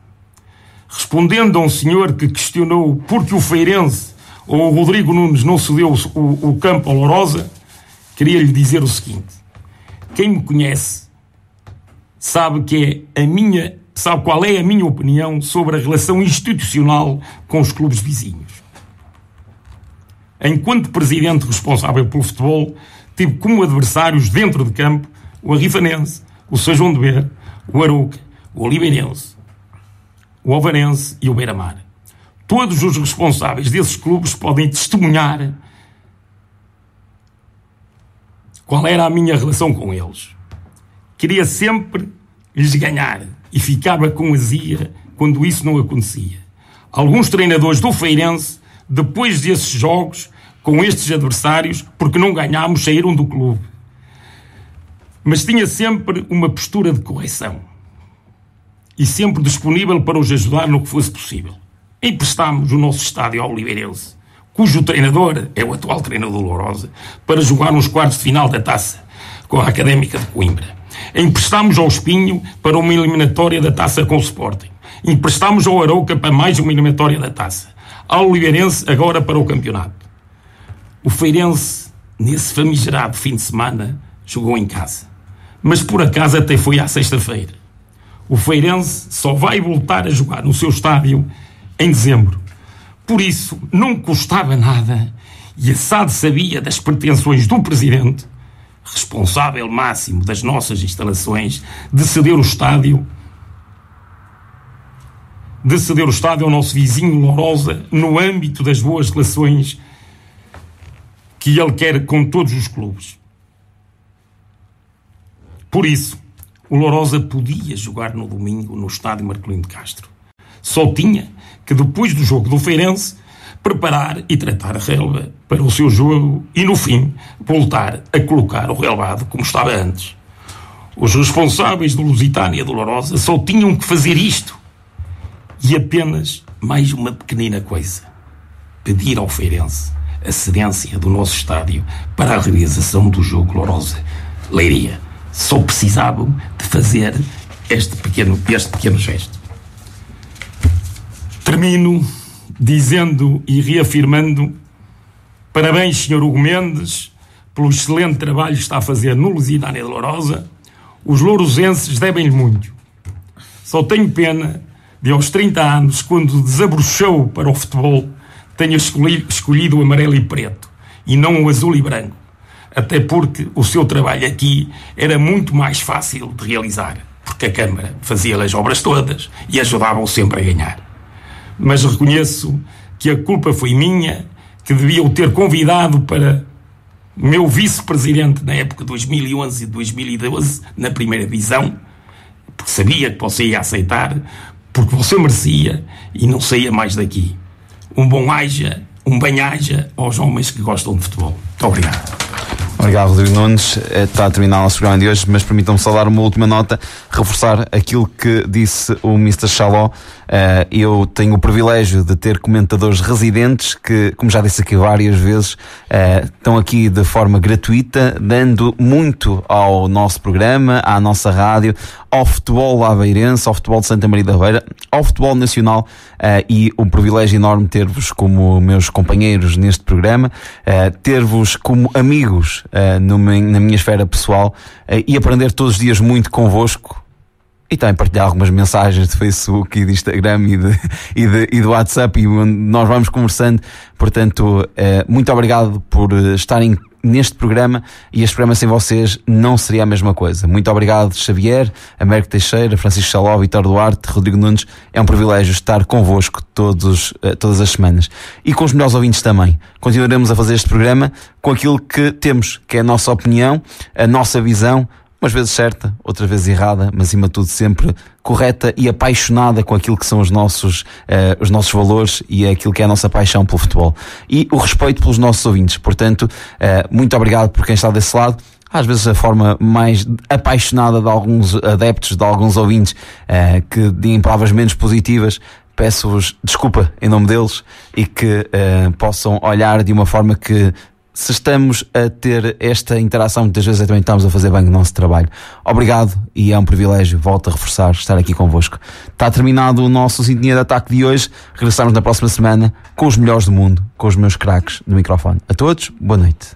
Speaker 5: Respondendo a um senhor que questionou por que o Feirense ou o Rodrigo Nunes não cedeu o campo ao Lourosa, queria-lhe dizer o seguinte: quem me conhece sabe qual é a minha opinião sobre a relação institucional com os clubes vizinhos. Enquanto presidente responsável pelo futebol, tive como adversários dentro de campo o Arrifanense, o São João de Beira, o Arouca, o Oliveirense, o Ovarense e o Beira-Mar. Todos os responsáveis desses clubes podem testemunhar qual era a minha relação com eles. Queria sempre lhes ganhar e ficava com azia quando isso não acontecia. Alguns treinadores do Feirense, depois desses jogos, com estes adversários, porque não ganhámos, saíram do clube. Mas tinha sempre uma postura de correção e sempre disponível para os ajudar no que fosse possível. Emprestámos o nosso estádio ao Oliveirense, cujo treinador é o atual treinador do Lourosa, para jogar nos quartos de final da Taça com a Académica de Coimbra. Emprestámos ao Espinho para uma eliminatória da Taça com o Sporting. Emprestámos ao Arouca para mais uma eliminatória da Taça. Ao Oliveirense agora para o campeonato. O Feirense, nesse famigerado fim de semana, jogou em casa. Mas por acaso até foi à sexta-feira. O Feirense só vai voltar a jogar no seu estádio em dezembro. Por isso, não custava nada, e a SAD sabia das pretensões do presidente, responsável máximo das nossas instalações, de ceder o estádio ao nosso vizinho Lourosa, no âmbito das boas relações que ele quer com todos os clubes. Por isso, o Lourosa podia jogar no domingo no estádio Marcolino de Castro. Só tinha que, depois do jogo do Feirense, preparar e tratar a relva para o seu jogo e, no fim, voltar a colocar o relvado como estava antes. Os responsáveis do Lusitânia e do Lourosa só tinham que fazer isto. E apenas mais uma pequenina coisa: pedir ao Feirense a cedência do nosso estádio para a realização do jogo Lourosa-Leiria. Só precisavam de fazer este pequeno gesto. Termino dizendo e reafirmando: parabéns, Sr. Hugo Mendes, pelo excelente trabalho que está a fazer no Lusitânia de Lourosa. Os lourosenses devem-lhe muito. Só tenho pena de, aos 30 anos, quando desabrochou para o futebol, tenha escolhido o amarelo e preto e não o azul e branco. Até porque o seu trabalho aqui era muito mais fácil de realizar, porque a Câmara fazia-lhe as obras todas e ajudava-o sempre a ganhar. Mas reconheço que a culpa foi minha, que devia o ter convidado para meu vice-presidente na época de 2011 e 2012, na primeira divisão, porque sabia que você ia aceitar, porque você merecia e não saía mais daqui. Um bem-aja aos homens que gostam de futebol. Muito obrigado.
Speaker 1: Obrigado, Rodrigo Nunes. Está a terminar o nosso programa de hoje, mas permitam-me só dar uma última nota, reforçar aquilo que disse o Mr. Chaló. Eu tenho o privilégio de ter comentadores residentes que, como já disse aqui várias vezes, estão aqui de forma gratuita, dando muito ao nosso programa, à nossa rádio, ao futebol aveirense, ao futebol de Santa Maria da Beira, ao futebol nacional, e um privilégio enorme ter-vos como meus companheiros neste programa, ter-vos como amigos na minha esfera pessoal, e aprender todos os dias muito convosco, e também partilhar algumas mensagens de Facebook e de Instagram e do WhatsApp, e onde nós vamos conversando. Portanto, muito obrigado por estarem neste programa, e este programa sem vocês não seria a mesma coisa. Muito obrigado, Xavier, Américo Teixeira, Francisco Chaló, Vitor Duarte, Rodrigo Nunes. É um privilégio estar convosco todas as semanas. E com os melhores ouvintes também. Continuaremos a fazer este programa com aquilo que temos, que é a nossa opinião, a nossa visão, umas vezes certa, outras vezes errada, mas acima de tudo sempre correta e apaixonada com aquilo que são os nossos valores e aquilo que é a nossa paixão pelo futebol. E o respeito pelos nossos ouvintes. Portanto, muito obrigado por quem está desse lado. Às vezes a forma mais apaixonada de alguns adeptos, de alguns ouvintes, que dêem palavras menos positivas. Peço-vos desculpa em nome deles e que possam olhar de uma forma que se estamos a ter esta interação, muitas vezes também estamos a fazer bem o nosso trabalho. Obrigado, e é um privilégio, volto a reforçar, estar aqui convosco. Está terminado o nosso Sintonia de Ataque de hoje. Regressamos na próxima semana com os melhores do mundo, com os meus craques do microfone. A todos, boa noite.